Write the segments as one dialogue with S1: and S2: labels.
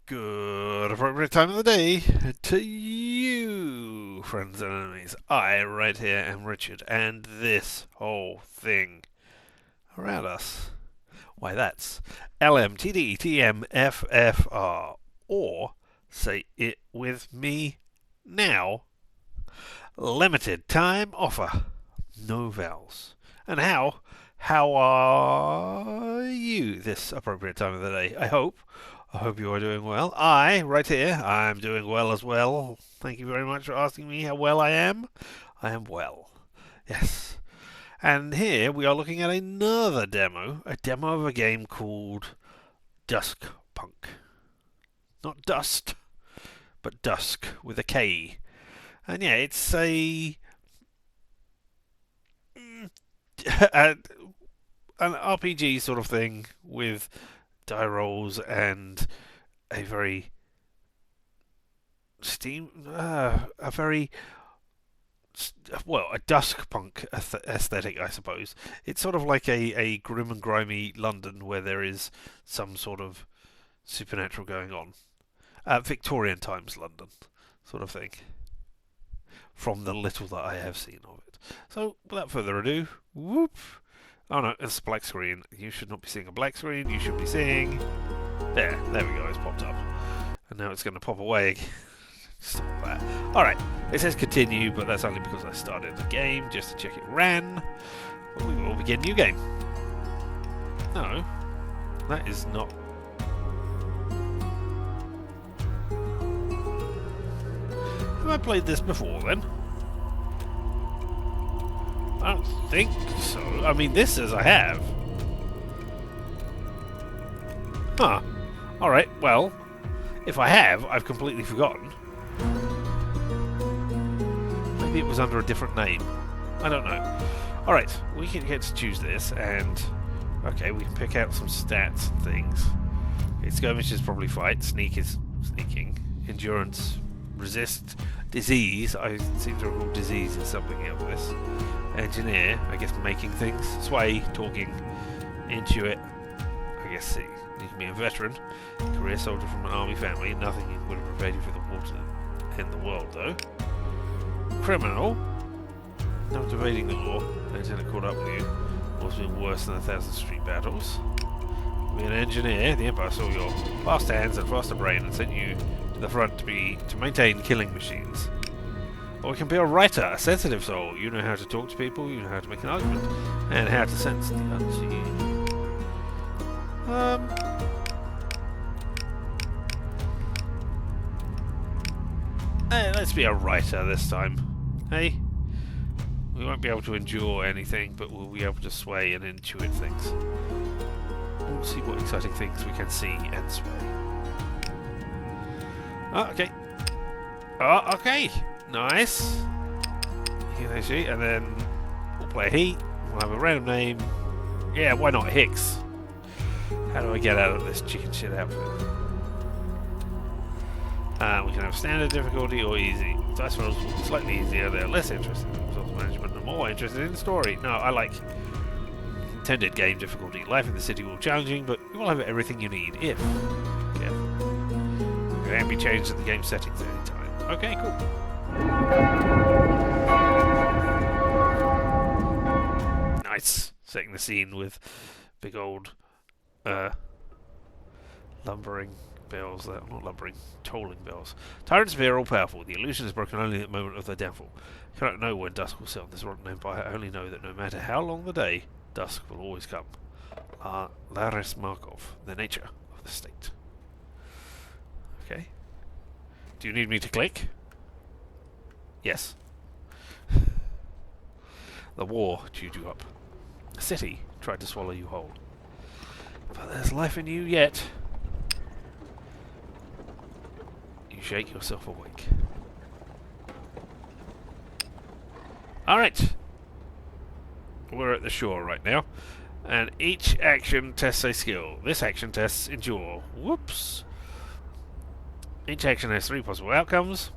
S1: Good appropriate time of the day to you, friends and enemies. I, right here, am Richard, and this whole thing around us. Why, that's LMTDTMFFR. Or, say it with me now, limited time offer. No vowels. And how are you this appropriate time of the day? I hope you are doing well. Right here, I'm doing well as well. Thank you very much for asking me how well I am. I am well. Yes. And here we are looking at another demo, a demo of a game called Duskpunk. Not Dust, but Dusk with a K. And yeah, it's an RPG sort of thing with die rolls and a very a very a Duskpunk aesthetic, I suppose. It's sort of like a grim and grimy London where there is some sort of supernatural going on. Victorian times London, sort of thing. From the little that I have seen of it. So, without further ado, whoop. Oh no, it's a black screen. You should not be seeing a black screen. You should be seeing. There we go. It's popped up. And now it's going to pop away again. Stop that. Alright, it says continue, but that's only because I started the game just to check it ran. But we will begin new game. No, that is not. Have I played this before then? I don't think so. I mean, this says I have. Huh. Alright, well, if I have, I've completely forgotten. Maybe it was under a different name. I don't know. Alright, we can get to choose this, and okay, we can pick out some stats and things. Okay, skirmish is probably fight, sneak is sneaking, endurance, resist, disease. I seem to recall disease is something of this. Engineer, I guess making things. Sway, talking, intuit, I guess see. You can be a veteran, career soldier from an army family. Nothing would have prepared you for the war in the world, though. Criminal, not evading the law. Lieutenant caught up with you. Also been worse than 1,000 street battles. Be an engineer. The Empire saw your fast hands and faster brain and sent you to the front to maintain killing machines. Or it can be a writer, a sensitive soul. You know how to talk to people, you know how to make an argument, and how to sense the unseen. Let's be a writer this time. Hey? We won't be able to endure anything, but we'll be able to sway and intuit things. We'll see what exciting things we can see and sway. Oh, okay. Oh, okay. Nice. Here, and then we'll play Heat. We'll have a random name. Yeah, why not Hicks? How do I get out of this chicken shit outfit? We can have standard difficulty or easy. Dice rolls will be slightly easier. They're less interested in resource management and more interested in story. No, I like intended game difficulty. Life in the city will be challenging, but you will have everything you need if careful. It can be changed in the game settings at any time. Okay, cool. Nice. Setting the scene with big old lumbering bells. Not lumbering, tolling bells. Tyrants appear all powerful. The illusion is broken only at the moment of their downfall. You cannot know when dusk will set on this rotten empire. I only know that no matter how long the day, dusk will always come. Laris Markov, the nature of the state. Okay. Do you need me to click? Yes. The war chewed you up. The city tried to swallow you whole. But there's life in you yet. You shake yourself awake. Alright. We're at the shore right now. And each action tests a skill. This action tests endure. Whoops. Each action has 3 possible outcomes.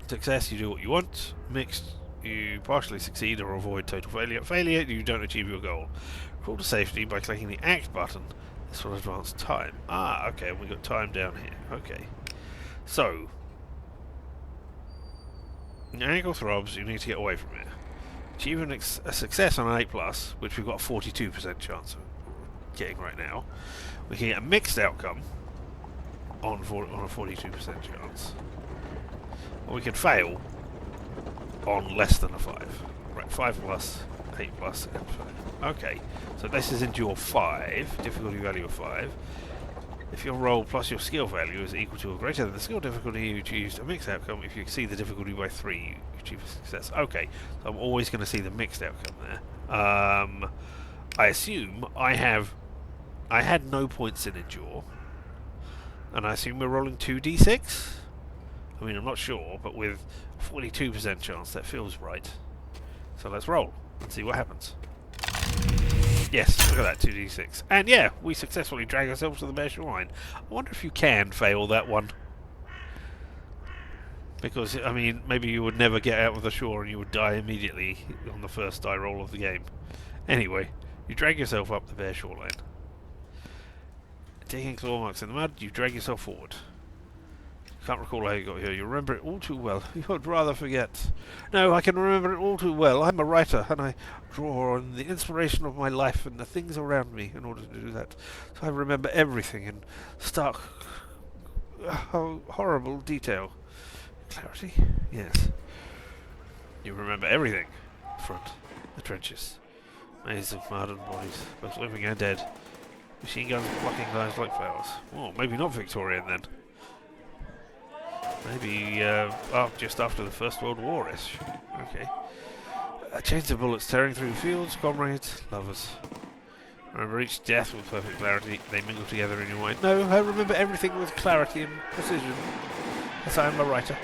S1: Success, you do what you want. Mixed, you partially succeed or avoid total failure. Failure, you don't achieve your goal. Crawl to safety by clicking the Act button This will advance time. Ah, okay, we got time down here. Okay. So, your ankle throbs, you need to get away from it. Achieving a success on an 8+, which we've got a 42% chance of getting right now. We can get a mixed outcome on a 42% chance. Or we can fail on less than a 5. Right, 5+, 8+, and 5. Okay, so this is Endure 5, difficulty value of 5. If your roll plus your skill value is equal to or greater than the skill difficulty, you achieve a mixed outcome. If you exceed the difficulty by 3, you achieve a success. Okay, so I'm always going to see the mixed outcome there. I assume I had no points in Endure, and I assume we're rolling 2d6? I mean, I'm not sure, but with a 42% chance, that feels right. So let's roll and see what happens. Yes, look at that, 2d6. And yeah, we successfully drag ourselves to the bare shoreline. I wonder if you can fail that one. Because, I mean, maybe you would never get out of the shore and you would die immediately on the first die roll of the game. Anyway, you drag yourself up the bare shoreline. Taking claw marks in the mud, you drag yourself forward. Can't recall how you got here. You remember it all too well. You would rather forget. No, I can remember it all too well. I'm a writer, and I draw on the inspiration of my life and the things around me in order to do that. So I remember everything in stark, horrible detail. Clarity? Yes. You remember everything. Front. The trenches. Maze of mud and bodies, both living and dead. Machine guns plucking lives like flowers. Oh, maybe not Victorian then. Maybe just after the First World War-ish. Okay. Chains of bullets tearing through fields, comrades, lovers. Remember each death with perfect clarity. They mingle together in your mind. No, I remember everything with clarity and precision. Yes, I am a writer.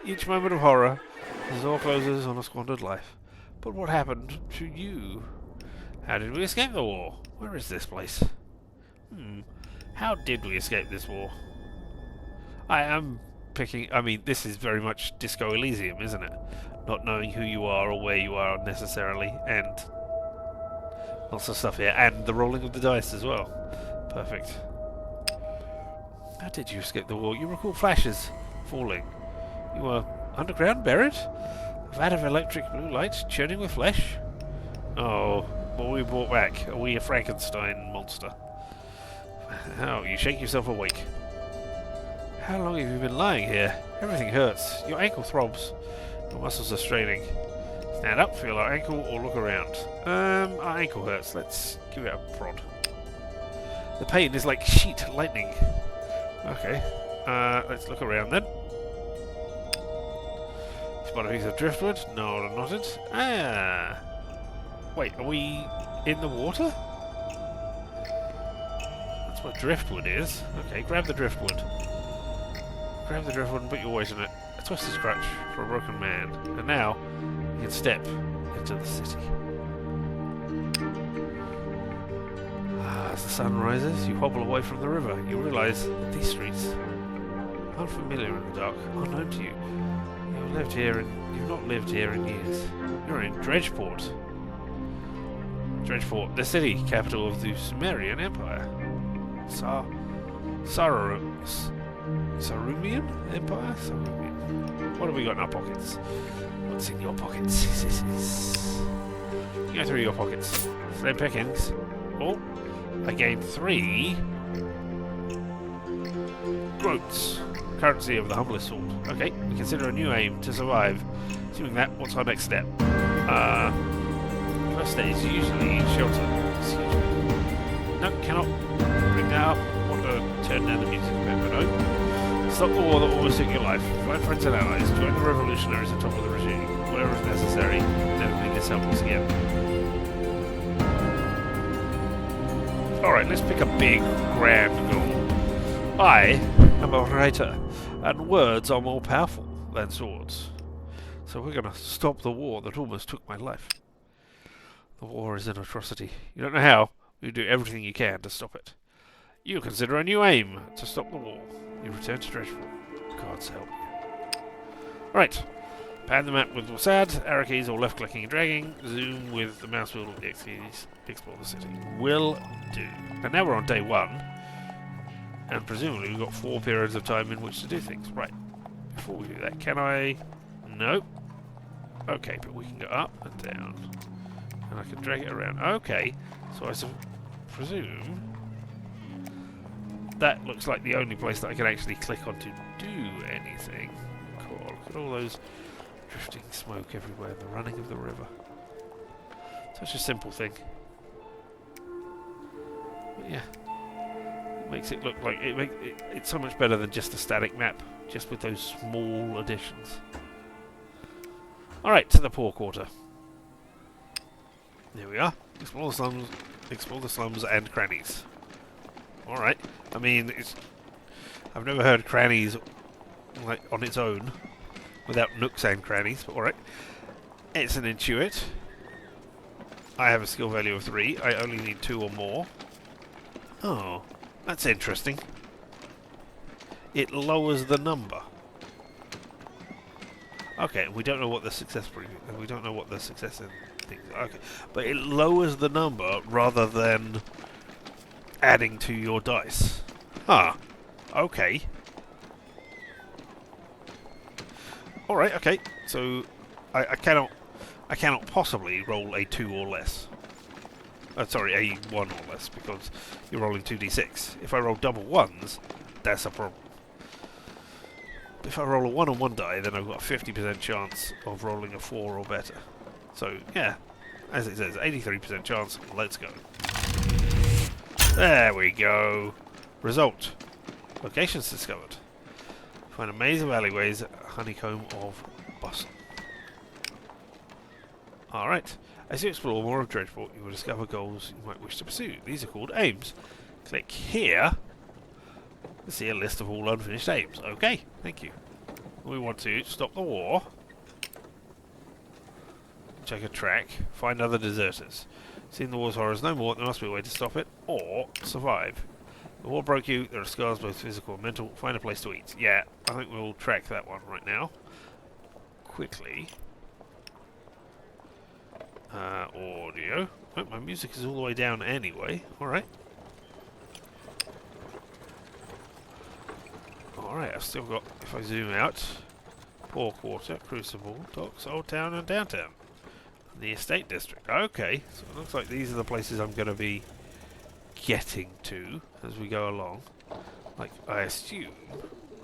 S1: Each moment of horror as the door closes on a squandered life. But what happened to you? How did we escape the war? Where is this place? How did we escape this war? I am picking... I mean, this is very much Disco Elysium, isn't it? Not knowing who you are or where you are necessarily, and lots of stuff here, and the rolling of the dice as well. Perfect. How did you escape the war? You recall flashes falling. You were underground, buried? A vat of electric blue light churning with flesh? Oh, what we brought back? Are we a Frankenstein monster? Oh, you shake yourself awake. How long have you been lying here? Everything hurts. Your ankle throbs. Your muscles are straining. Stand up, feel our ankle, or look around. Our ankle hurts. Let's give it a prod. The pain is like sheet lightning. Okay. Let's look around then. Spot a piece of driftwood. No, not it. Ah. Wait, are we in the water? That's what driftwood is. Okay, grab the driftwood. Grab the driftwood and put your weight in it. A twisted scratch for a broken man. And now, you can step into the city. As the sun rises, you hobble away from the river. You realise that these streets are unfamiliar in the dark, unknown to you. You've not lived here in years. You're in Dredgeport. Dredgeport, the city capital of the Sumerian Empire. Sarumian Empire? Sarumian. What have we got in our pockets? What's in your pockets? Go through your pockets. Slim pickings. Oh, I gained 3 groats. Currency of the humblest sort. Okay, we consider a new aim to survive. Assuming that, what's our next step? First step is usually shelter. No, cannot bring that up. Want to turn down the music a bit, but no. Stop the war that almost took your life. Find friends and allies. Join the revolutionaries on top of the regime. Whatever is necessary. Never be this helpless again. Alright, let's pick a big, grand goal. I am a writer, and words are more powerful than swords. So we're going to stop the war that almost took my life. The war is an atrocity. You don't know how, but you do everything you can to stop it. You consider a new aim to stop the war. You return to Dredgeport. God's help you. Right. Pan the map with WASD, arrow keys or left clicking and dragging, zoom with the mouse wheel or the X keys, explore the city. Will do. And now we're on day 1, and presumably we've got 4 periods of time in which to do things. Right, before we do that, can I... Nope. Okay, but we can go up and down, and I can drag it around. Okay, so I presume that looks like the only place that I can actually click on to do anything. Cool, look at all those drifting smoke everywhere, the running of the river. Such a simple thing. But yeah, it makes it look like it's so much better than just a static map, just with those small additions. Alright, to the poor quarter. There we are. Explore the slums and crannies. Alright. I mean, I've never heard crannies like on its own without nooks and crannies, but alright. It's an intuit. I have a skill value of 3. I only need 2 or more. Oh, that's interesting. It lowers the number. Okay, we don't know what the success we don't know what the success in things are. Okay, but it lowers the number rather than adding to your dice. Huh. Okay. All right. Okay. So I cannot possibly roll a 2 or less. Sorry, a 1 or less, because you're rolling 2d6. If I roll double 1s, that's a problem. If I roll a 1 on one die, then I've got a 50% chance of rolling a 4 or better. So, yeah, as it says, 83% chance. Let's go. There we go. Result. Locations discovered. Find a maze of alleyways, a honeycomb of bustle. Alright. As you explore more of Dredgeport, you will discover goals you might wish to pursue. These are called aims. Click here to see a list of all unfinished aims. Okay, thank you. We want to stop the war, check a track, find other deserters. Seeing the war's horrors no more, there must be a way to stop it, or survive. The war broke you, there are scars both physical and mental, find a place to eat. Yeah, I think we'll track that one right now. Quickly. Audio. Oh, my music is all the way down anyway. Alright. Alright, I've still got, if I zoom out, Poor Quarter, Crucible, Docks, Old Town and Downtown. The Estate District. Okay, so it looks like these are the places I'm going to be getting to as we go along. Like, I assume...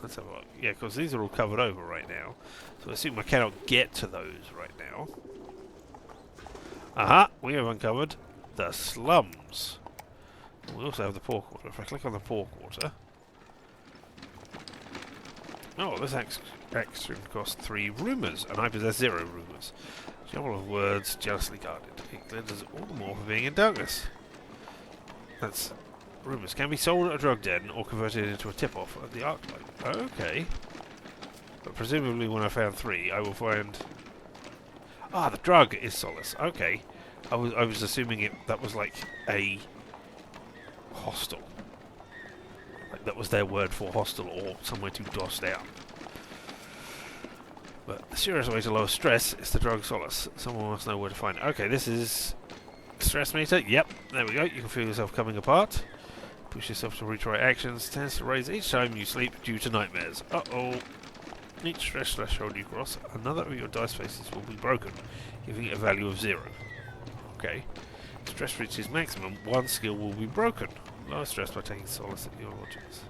S1: Let's have a look. Yeah, because these are all covered over right now. So I assume I cannot get to those right now. Aha! We have uncovered the slums. We also have the Poor Quarter. If I click on the Poor Quarter... Oh, this action costs 3 rumours, and I possess 0 rumours. Jumble of words, jealously guarded. It glitters all the more for being in darkness. That's... Rumours can be sold at a drug den or converted into a tip-off at the Arclight. Okay. But presumably when I found 3, I will find... Ah, the drug is solace. Okay. I was assuming that was like a hostel. Like that was their word for hostel or somewhere to doss down. But the surest way to lower stress is the drug solace. Someone must know where to find it. Okay, this is stress meter. Yep, there we go. You can feel yourself coming apart. Push yourself to retry actions. Tends to raise each time you sleep due to nightmares. Uh-oh. Each stress threshold you cross, another of your dice faces will be broken, giving it a value of 0. Okay. Stress reaches maximum, 1 skill will be broken. Lower stress by taking solace in your logics.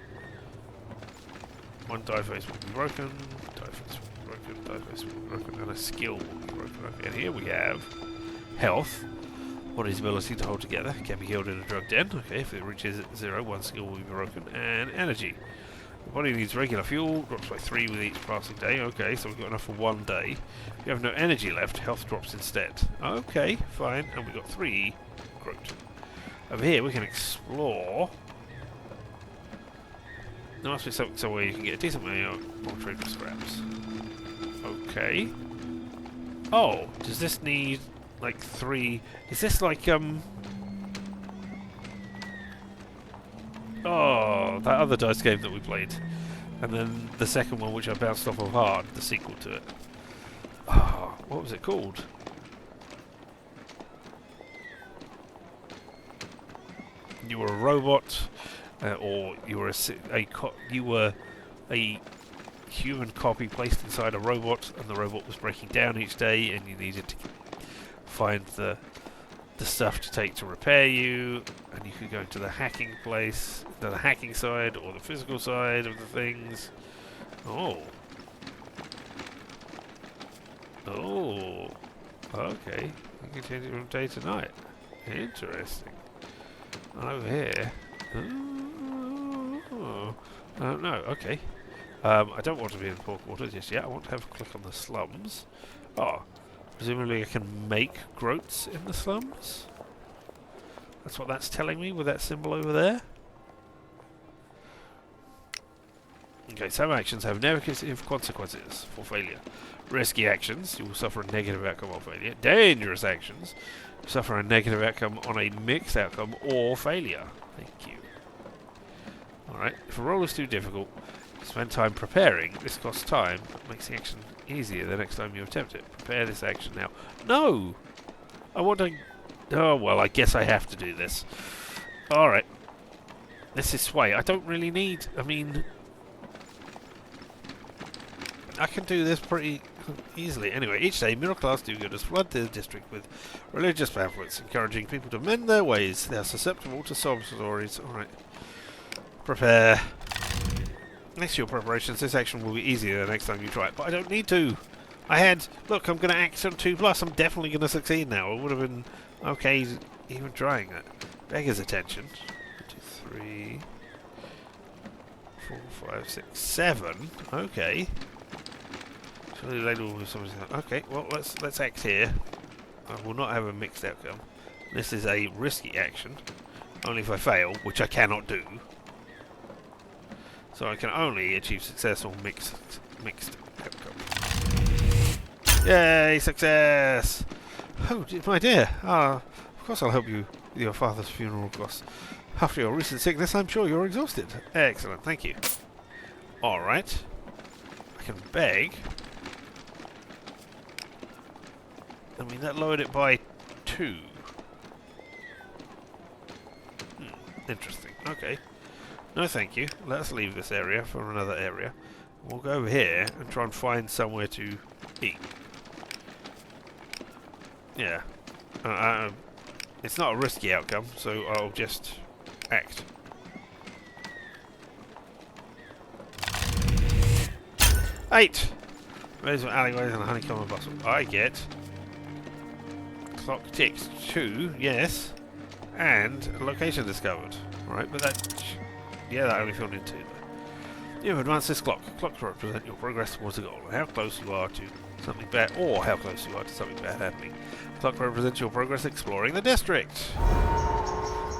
S1: 1 die face will be broken, die face will be broken, die face will be broken, and a skill will be broken. Okay, and here we have health. Body's ability to hold together can be healed in a drug den. Okay, if it reaches 0, 1 skill will be broken. And energy. The body needs regular fuel, drops by 3 with each passing day. Okay, so we've got enough for 1 day. If you have no energy left, health drops instead. Okay, fine. And we've got 3 growth. Over here we can explore. There must be somewhere you can get a decent amount or trade for scraps. Okay. Oh, does this need like 3? Is this like Oh, that other dice game that we played. And then the second one which I bounced off of hard, the sequel to it. What was it called? You were a robot, or you were you were a human copy placed inside a robot, and the robot was breaking down each day, and you needed to find the stuff to take to repair you, and you could go into the hacking place, the hacking side or the physical side of the things. Oh. Oh. Okay. You can change it from day to night. Interesting. Over here. Oh. No, okay. I don't want to be in pork water just yet. I want to have a click on the slums. Oh. Presumably I can make groats in the slums? That's what that's telling me with that symbol over there. Okay, some actions have negative consequences for failure. Risky actions, you will suffer a negative outcome on failure. Dangerous actions, you suffer a negative outcome on a mixed outcome or failure. Thank you. Alright, if a roll is too difficult, spend time preparing. This costs time, but makes the action easier the next time you attempt it. Prepare this action now. No! I want to... Oh, well, I guess I have to do this. Alright. This is sway. I don't really need... I mean... I can do this pretty easily. Anyway, each day, middle class do-gooders flood the district with religious pamphlets, encouraging people to mend their ways. They are susceptible to sob stories. Alright. Prepare. Next to your preparations, this action will be easier the next time you try it, but I don't need to. I had... Look, I'm going to act on 2+. I'm definitely going to succeed now. It would have been okay even trying that. Beggar's attention. 1, 2, 3... 4, 5, 6, 7. Okay. Surely later will be something. Okay, well, let's act here. I will not have a mixed outcome. This is a risky action. Only if I fail, which I cannot do. So I can only achieve success or mixed outcome. Yay, success! Oh, my dear. Of course I'll help you with your father's funeral costs. After your recent sickness, I'm sure you're exhausted. Excellent, thank you. Alright. I can beg. I mean, that lowered it by 2. Interesting. Okay. No, thank you. Let's leave this area for another area. We'll go over here and try and find somewhere to eat. Yeah. It's not a risky outcome, so I'll just act. Eight! Those are alleyways and a honeycomb and bustle. I get... Clock ticks 2, yes. And a location discovered. Right, but that... Yeah, that only filled in 2. You have advanced this clock. Clocks represent your progress towards a goal, and how close you are to something bad, or how close you are to something bad happening. Clock represents your progress exploring the district.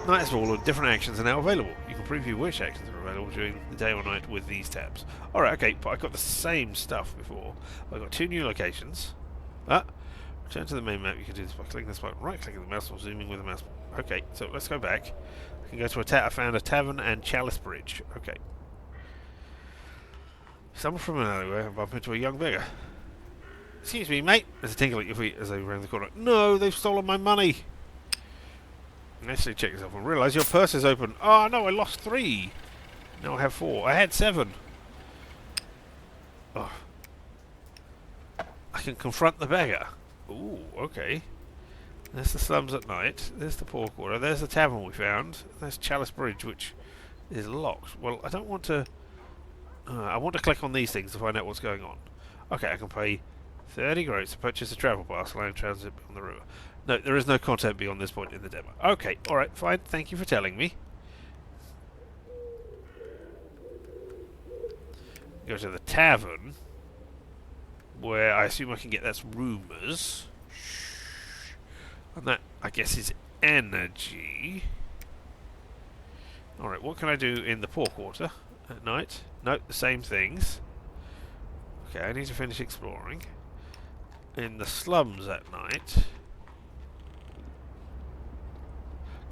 S1: Night's all of different actions are now available. You can preview which actions are available during the day or night with these tabs. Alright, okay, but I got the same stuff before. I got 2 new locations. Return to the main map. You can do this by clicking this button, right-clicking the mouse, or zooming with the mouse. Okay, so let's go back. I can go to I found a tavern and Chalice Bridge. Okay. Someone from an alleyway and bump into a young beggar. Excuse me, mate. There's a tinkle at your feet as they round the corner. No, they've stolen my money. Necessarily check yourself and realise your purse is open. Oh no, I lost 3. Now I have 4. I had 7. Oh. I can confront the beggar. Ooh, okay. There's the slums at night. There's the pork water. There's the tavern we found. There's Chalice Bridge, which is locked. Well, I don't want to... I want to click on these things to find out what's going on. Okay, I can pay 30 groats to purchase a travel pass, allowing transit on the river. No, there is no content beyond this point in the demo. Okay, alright, fine. Thank you for telling me. Go to the tavern, where I assume I can get that's rumours. And that, I guess, is energy. Alright, what can I do in the pork water at night? Nope, the same things. Okay, I need to finish exploring. In the slums at night.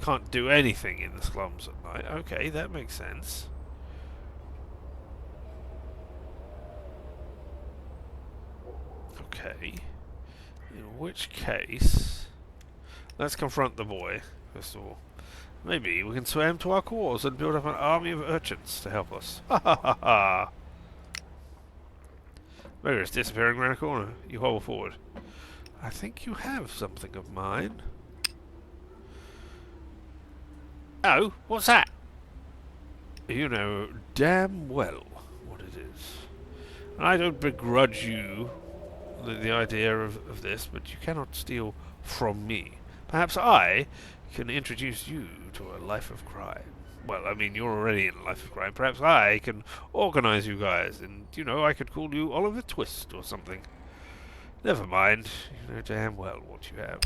S1: Can't do anything in the slums at night. Okay, that makes sense. Okay. In which case, let's confront the boy, first of all. Maybe we can swim to our cause and build up an army of urchins to help us. Ha ha ha ha! Maybe it's disappearing around a corner. You hobble forward. I think you have something of mine. Oh, what's that? You know damn well what it is. And I don't begrudge you the idea of this, but you cannot steal from me. Perhaps I can introduce you to a life of crime. Well, I mean, you're already in a life of crime. Perhaps I can organize you guys, and, you know, I could call you Oliver Twist or something. Never mind. You know damn well what you have.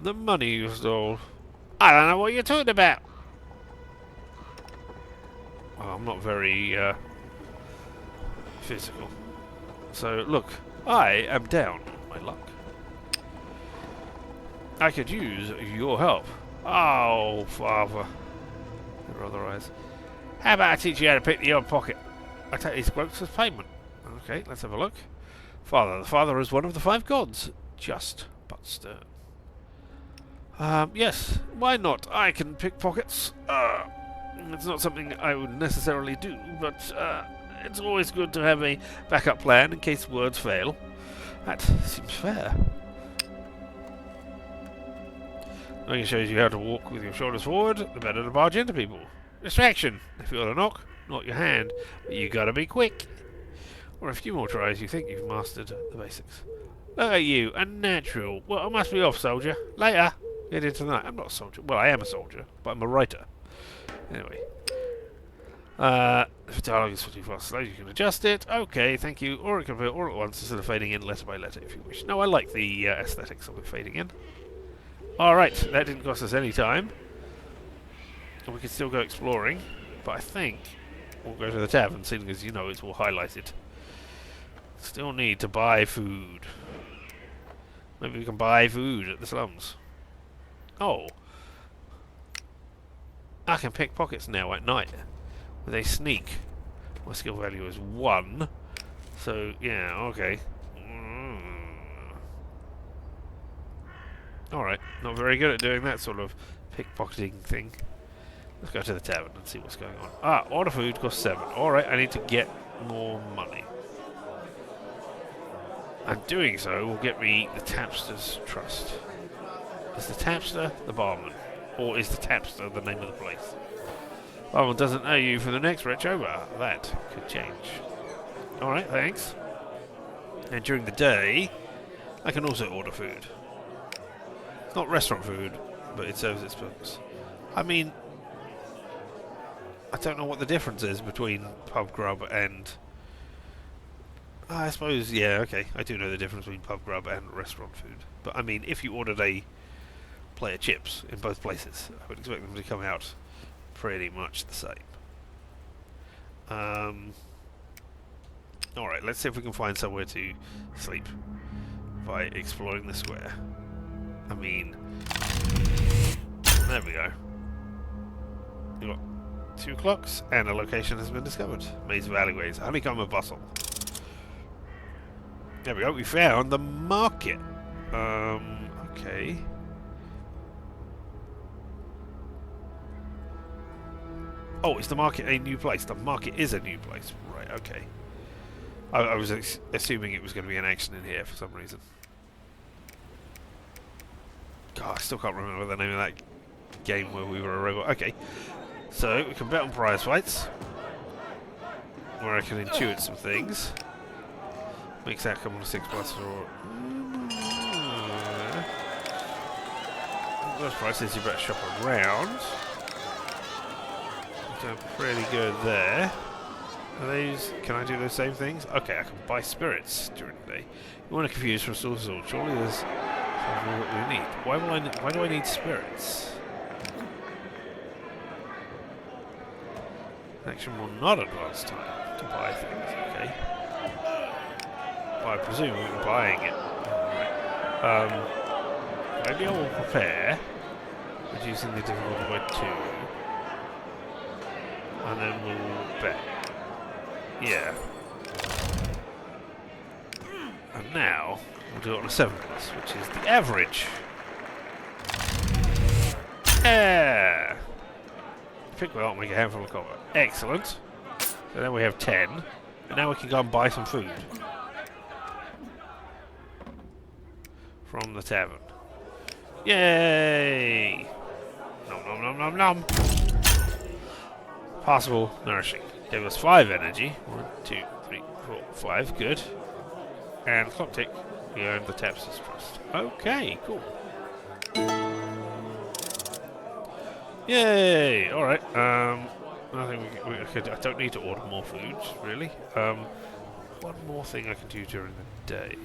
S1: The money you stole. I don't know what you're talking about. Well, I'm not very, physical. So, look, I am down on my luck. I could use your help. Oh, father. Rather eyes. How about I teach you how to pick the odd pocket? I take these quotes as payment. Okay, let's have a look. Father, the father is one of the 5 gods. Just but stern. Yes, why not? I can pick pockets. It's not something I would necessarily do, but it's always good to have a backup plan in case words fail. That seems fair. The thing shows you how to walk with your shoulders forward, the better to barge into people. Distraction. If you got a knock, not your hand, but you gotta be quick. Or a few more tries, you think you've mastered the basics. Look at you, a natural. Well, I must be off, soldier. Later. Get into the night. I'm not a soldier. Well, I am a soldier, but I'm a writer. Anyway. If dialogue is too fast slow, you can adjust it. Okay, thank you. Or it can be all at once instead of fading in letter by letter if you wish. No, I like the aesthetics of it fading in. Alright, that didn't cost us any time. And we can still go exploring. But I think we'll go to the tavern, seeing as you know it's all highlighted. Still need to buy food. Maybe we can buy food at the slums. Oh. I can pick pockets now at night. With a sneak. My skill value is 1. So, yeah, okay. Alright, not very good at doing that sort of pickpocketing thing. Let's go to the tavern and see what's going on. Ah, order food costs 7. Alright, I need to get more money. And doing so will get me the Tapster's Trust. Is the Tapster the barman? Or is the Tapster the name of the place? Barman doesn't owe you for the next retro bar. That could change. Alright, thanks. And during the day, I can also order food. It's not restaurant food, but it serves its purpose. I mean, I don't know what the difference is between pub grub and... I suppose, yeah, okay. I do know the difference between pub grub and restaurant food. But I mean, if you ordered a plate of chips in both places, I would expect them to come out pretty much the same. Alright, let's see if we can find somewhere to sleep by exploring the square. I mean, there we go. We've got 2 clocks and a location has been discovered. Maze of alleyways, honeycomb of bustle. There we go, we found the market. Okay. Oh, is the market a new place? The market is a new place. Right, okay. I was assuming it was going to be an action in here for some reason. God, I still can't remember the name of that game where we were a robot. Okay. So, we can bet on prize fights. Where I can intuit some things. Makes that come on a 6 plus or... Those prices you better shop around. Doing pretty good there. Are these... Can I do those same things? Okay, I can buy spirits during the day. You want to confuse from source to source. Surely there's something that we need. Why do I need spirits? Action will not advance time to buy things, okay. Well, I presume we're buying it. Right. Maybe I will prepare, reducing the difficulty by 2. And then we'll bet. Yeah. And now, We'll do it on a 7+, which is the average. Yeah! Pick well, make a handful of copper. Excellent. So then we have 10. And now we can go and buy some food. From the tavern. Yay! Nom nom nom nom nom. Passable, nourishing. Gave us 5 energy. 1, 2, 3, 4, 5. Good. And clock tick. We earned the Tapster's Trust. Okay, cool. Yay! Alright, I think we could. I don't need to order more food, really. One more thing I can do during the day.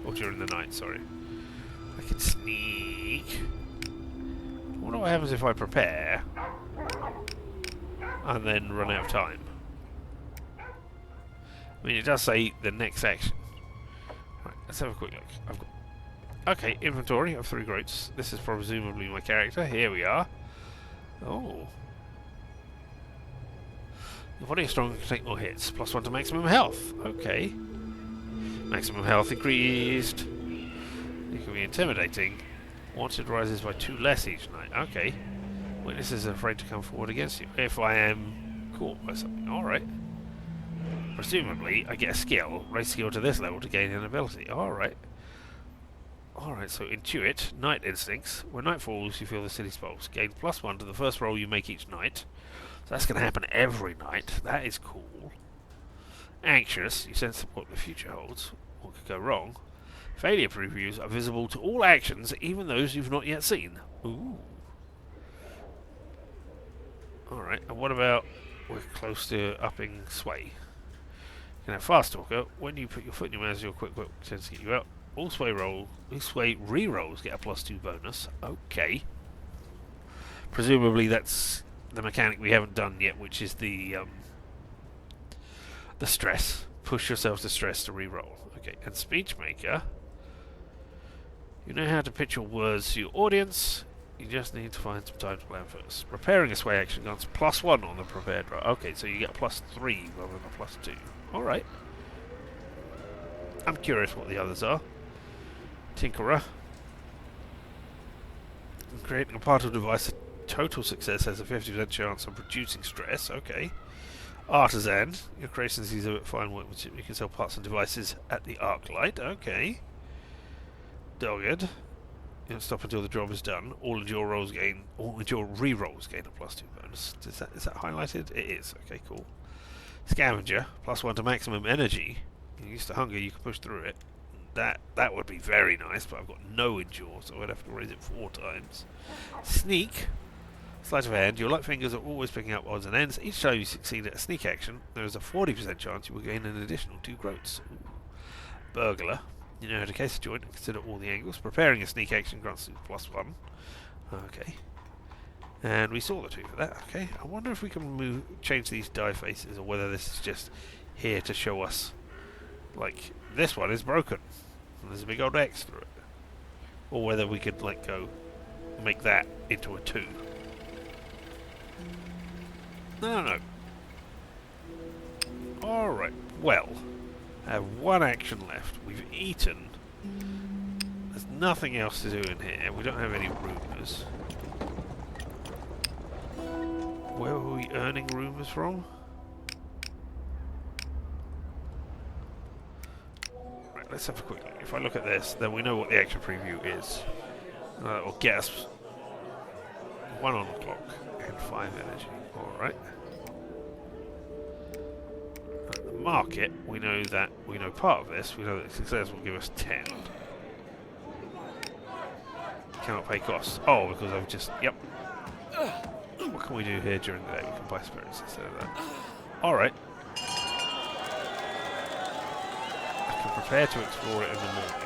S1: Or during the night, sorry. I can sneak. I wonder what happens if I prepare and then run out of time. I mean, it does say the next action. Right, let's have a quick look. I've got... Okay, inventory of 3 groats. This is presumably my character. Here we are. Oh. Your body is stronger and can take more hits. +1 to maximum health. Okay. Maximum health increased. It can be intimidating. Wanted rises by 2 less each night. Okay. Witnesses are afraid to come forward against you. If I am caught by something. Alright. Presumably, I get a skill. Raise skill to this level to gain an ability. Alright. Alright, so Intuit, Night Instincts. When night falls, you feel the city's pulse. Gain +1 to the first roll you make each night. So that's going to happen every night. That is cool. Anxious, you sense what the future holds. What could go wrong? Failure previews are visible to all actions, even those you've not yet seen. Ooh. Alright, and what about we're close to upping sway? You can have Fast Talker. When you put your foot in your mouth, your quick whip tends to get you out. All sway re-rolls get a +2 bonus. Okay. Presumably that's the mechanic we haven't done yet, which is the stress. Push yourself to stress to re-roll. Okay, and Speechmaker. You know how to pitch your words to your audience. You just need to find some time to plan first. Preparing a sway action grants +1 on the prepared roll. Okay, so you get a +3 rather than a +2. Alright. I'm curious what the others are. Tinkerer. Creating a particle device, a total success has a 50% chance of reducing stress. Okay. Artisan. Your creations exhibit fine workmanship. You can sell parts and devices at the arc light. Okay. Dogged. You don't stop until the job is done. All endure re-rolls gain a +2 bonus. Is that highlighted? It is. Okay, cool. Scavenger. +1 to maximum energy. You're used to hunger, you can push through it. That would be very nice, but I've got no endure, so I'd have to raise it 4 times. Sneak. Sleight of hand. Your light fingers are always picking up odds and ends. Each time you succeed at a sneak action, there is a 40% chance you will gain an additional 2 groats. Ooh. Burglar. You know how to case a joint and consider all the angles. Preparing a sneak action grants you +1. Okay. And we saw the 2 for that. Okay. I wonder if we can change these die faces, or whether this is just here to show us, like, this one is broken and there's a big old X through it. Or whether we could, like, go make that into a 2. No. Alright, well, I have 1 action left. We've eaten. There's nothing else to do in here. We don't have any rumours. Where were we earning rumours from? Right, let's have a quick look. If I look at this, then we know what the action preview is. Or get us 1 on the clock and 5 energy. Alright. At the market, we know part of this. We know that success will give us 10. Cannot pay costs. Oh, because I've just... Yep. What can we do here during the day? We can buy spirits instead of that. Alright. I can prepare to explore it in the morning.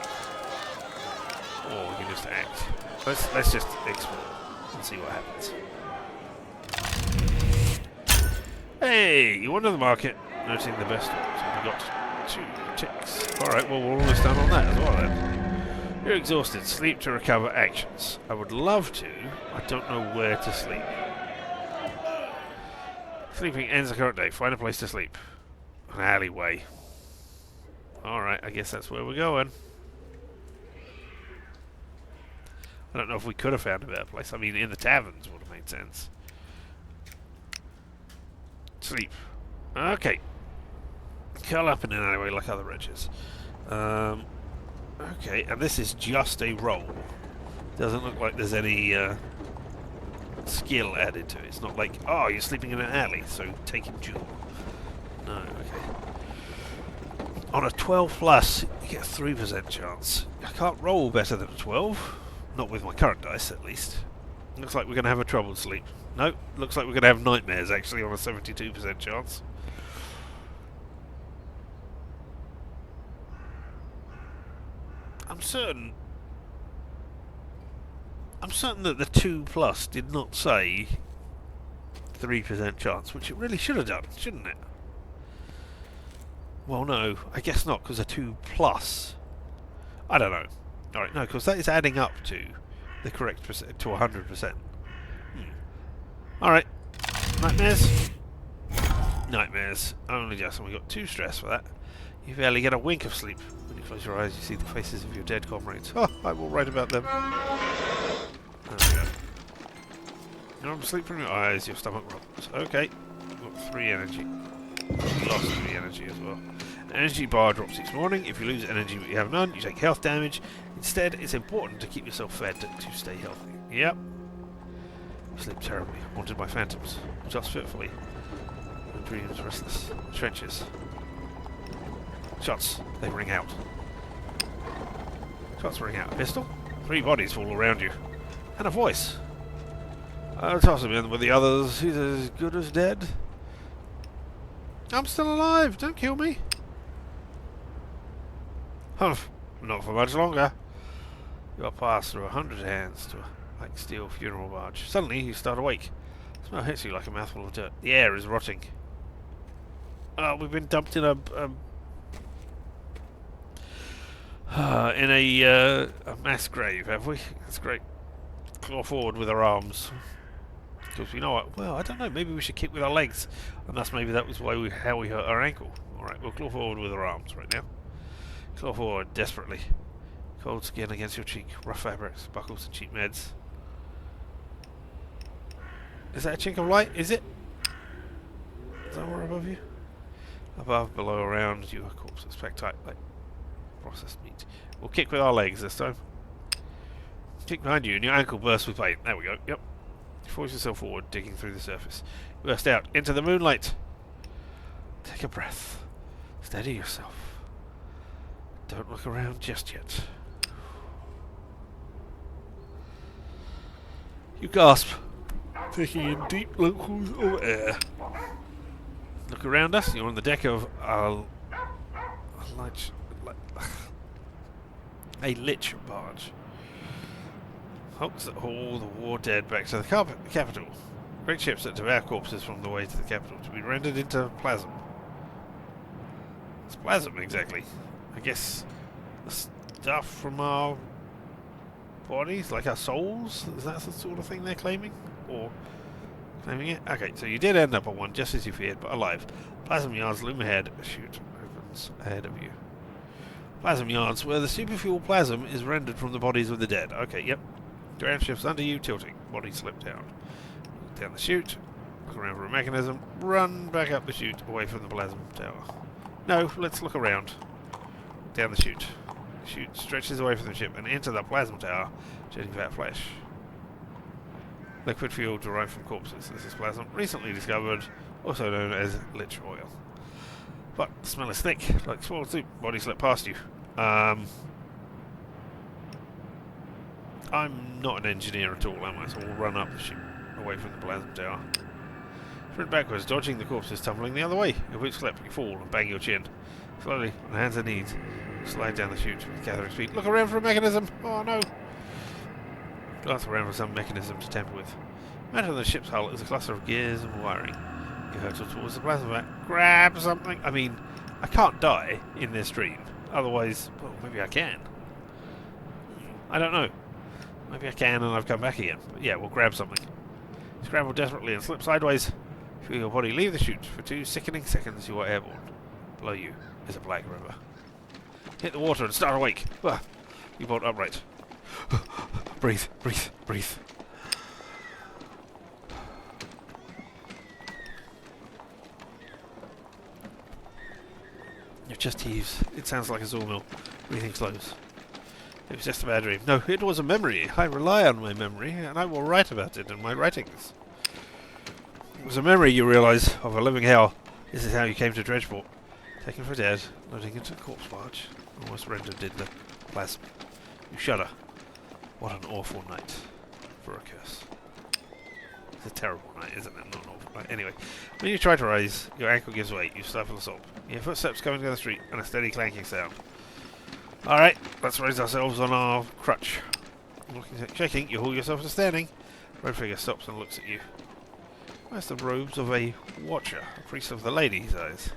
S1: Or we can just act. Let's just explore and see what happens. Hey! You wander the market, noting the best ones. And we got 2 ticks. Alright, well, we're almost done on that as well then. You're exhausted. Sleep to recover actions. I would love to. I don't know where to sleep. Sleeping ends the current day. Find a place to sleep. An alleyway. Alright, I guess that's where we're going. I don't know if we could have found a better place. I mean, in the taverns would have made sense. Sleep. Okay. Curl up in an alleyway like other wretches. Okay, and this is just a roll. Doesn't look like there's any skill added to it. It's not like, oh, you're sleeping in an alley, so take a jewel. No, okay. On a 12 plus, you get a 3% chance. I can't roll better than a 12. Not with my current dice, at least. Looks like we're going to have a troubled sleep. No, looks like we're going to have nightmares, actually, on a 72% chance. I'm certain that the 2 plus did not say 3% chance, which it really should have done, shouldn't it? Well, no, I guess not, because a 2 plus. I don't know. Alright, no, because that is adding up to the correct percent, to 100%. Alright. Nightmares? Nightmares. Only just, and we got 2 stress for that. You barely get a wink of sleep. When you close your eyes, you see the faces of your dead comrades. Oh, I will write about them. There we go. You're asleep from your eyes, your stomach rumbles. Okay. We've got 3 energy. We lost 3 energy as well. Energy bar drops each morning. If you lose energy but you have none, you take health damage. Instead, it's important to keep yourself fed to stay healthy. Yep. You sleep terribly, haunted by phantoms. Just fitfully. And dreams restless. Trenches. Shots. They ring out. Shots ring out. A pistol. 3 bodies fall around you. And a voice. I'll toss him in with the others. He's as good as dead. I'm still alive. Don't kill me. Humph. Not for much longer. You are passed through 100 hands to a like steel funeral barge. Suddenly you start awake. The smell hits you like a mouthful of dirt. The air is rotting. We've been dumped in a mass grave, have we? That's great. Claw forward with our arms. Because we know what? Well, I don't know. Maybe we should kick with our legs. Unless maybe that was how we hurt our ankle. Alright, we'll claw forward with our arms right now. Claw forward, desperately. Cold skin against your cheek. Rough fabrics, buckles and cheap meds. Is that a chink of light? Is it? Is that more above you? Above, below, around you, a corpse. Expect tight, like processed meat. We'll kick with our legs this time. Kick behind you and your ankle bursts with pain. There we go. Yep. Force yourself forward, digging through the surface. You burst out into the moonlight. Take a breath. Steady yourself. Don't look around just yet. You gasp, taking in deep lungfuls of air. Look around us. You're on the deck of a lich barge. Hulks that haul the war dead back to the capital. Great ships that devour corpses from the way to the capital to be rendered into plasm. What's plasm exactly? I guess the stuff from our bodies, like our souls? Is that the sort of thing they're claiming? Or claiming it? Okay, so you did end up on one, just as you feared, but alive. Plasm yards loom ahead. A chute opens ahead of you. Plasm yards, where the superfuel plasm is rendered from the bodies of the dead. Okay, yep. Ground shifts under you, tilting. Body slip down. Down the chute. Look around for a mechanism. Run back up the chute, away from the plasm tower. No, let's look around. Down the chute. The chute stretches away from the ship and into the plasma tower, jetting fat flesh. Liquid fuel derived from corpses. This is plasma, recently discovered, also known as lich oil. But the smell is thick, like spoiled soup. Body slip past you. I'm not an engineer at all, am I? So we'll run up the ship, away from the plasma tower. Sprint backwards, dodging the corpses, tumbling the other way. Your boots slip, you fall and bang your chin. Slowly, on hands and knees, slide down the chute with gathering speed. Look around for a mechanism! Oh no! Glance around for some mechanism to tamper with. Mounted on the ship's hull is a cluster of gears and wiring. You hurtle towards the plasma vat. Grab something! I mean, I can't die in this dream. Otherwise, well, maybe I can. I don't know. Maybe I can and I've come back again. But yeah, we'll grab something. Scramble desperately and slip sideways. Feel your body leave the chute. For 2 sickening seconds you are airborne. Below you is a black river. Hit the water and start awake. You bolt upright. Breathe, breathe, breathe. Your chest heaves. It sounds like a sawmill. Breathing slows. It was just a bad dream. No, it was a memory. I rely on my memory, and I will write about it in my writings. It was a memory, you realise, of a living hell. This is how you came to Dredgeport. Taken for dead, loading into the corpse barge. Almost rendered in the plasma. You shudder. What an awful night for a curse. It's a terrible night, isn't it? Not an awful night. Anyway, when you try to rise, your ankle gives way. You stifle a sob. Your footsteps coming down the street, and a steady clanking sound. Alright, let's raise ourselves on our crutch. Shaking, you haul yourself to standing. Red figure stops and looks at you. Where's the robes of a watcher? A priest of the lady, he sighs.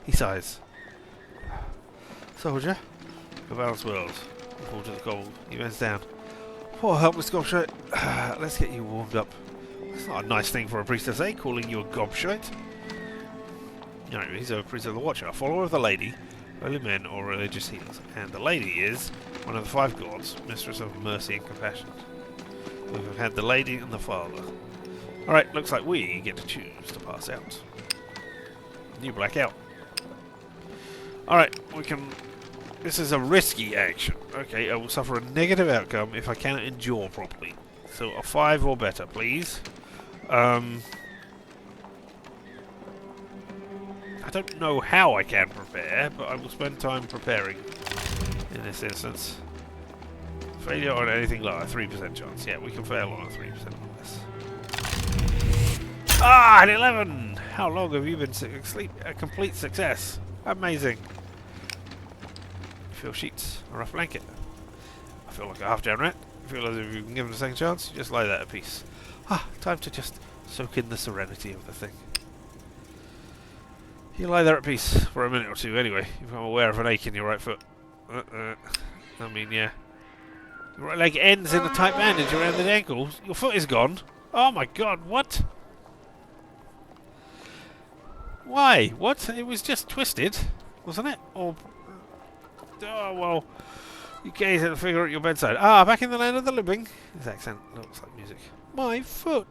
S1: He sighs. Soldier? Your balance whirls. You fall to the cold. He bends down. Poor helpless gobshite. Let's get you warmed up. That's not a nice thing for a priest to say, calling you a gobshite. No, he's a priest of the watcher, a follower of the lady, holy men or religious healers. And the lady is one of the 5 gods, mistress of mercy and compassion. We've had the lady and the father. Alright, looks like we get to choose to pass out. You black out. Alright, we can... This is a risky action. Okay, I will suffer a negative outcome if I cannot endure properly. So a 5 or better, please. I don't know how I can prepare, but I will spend time preparing in this instance. Failure on anything lower, 3% chance. Yeah, we can fail on a 3% or less. Ah, an 11! How long have you been asleep? A complete success. Amazing. You feel sheets, a rough blanket. I feel like a half-down rat. I feel as if you've been given a second chance, you just lie there at peace. Ah, time to just soak in the serenity of the thing. You lie there at peace for a minute or two anyway. You become aware of an ache in your right foot. I mean, yeah. Your right leg ends in a tight bandage around the ankle. Your foot is gone. Oh my god, what? Why? What? It was just twisted, wasn't it? Or... Oh, well... You gaze at the figure at your bedside. Ah, back in the land of the living. His accent looks like music. My foot!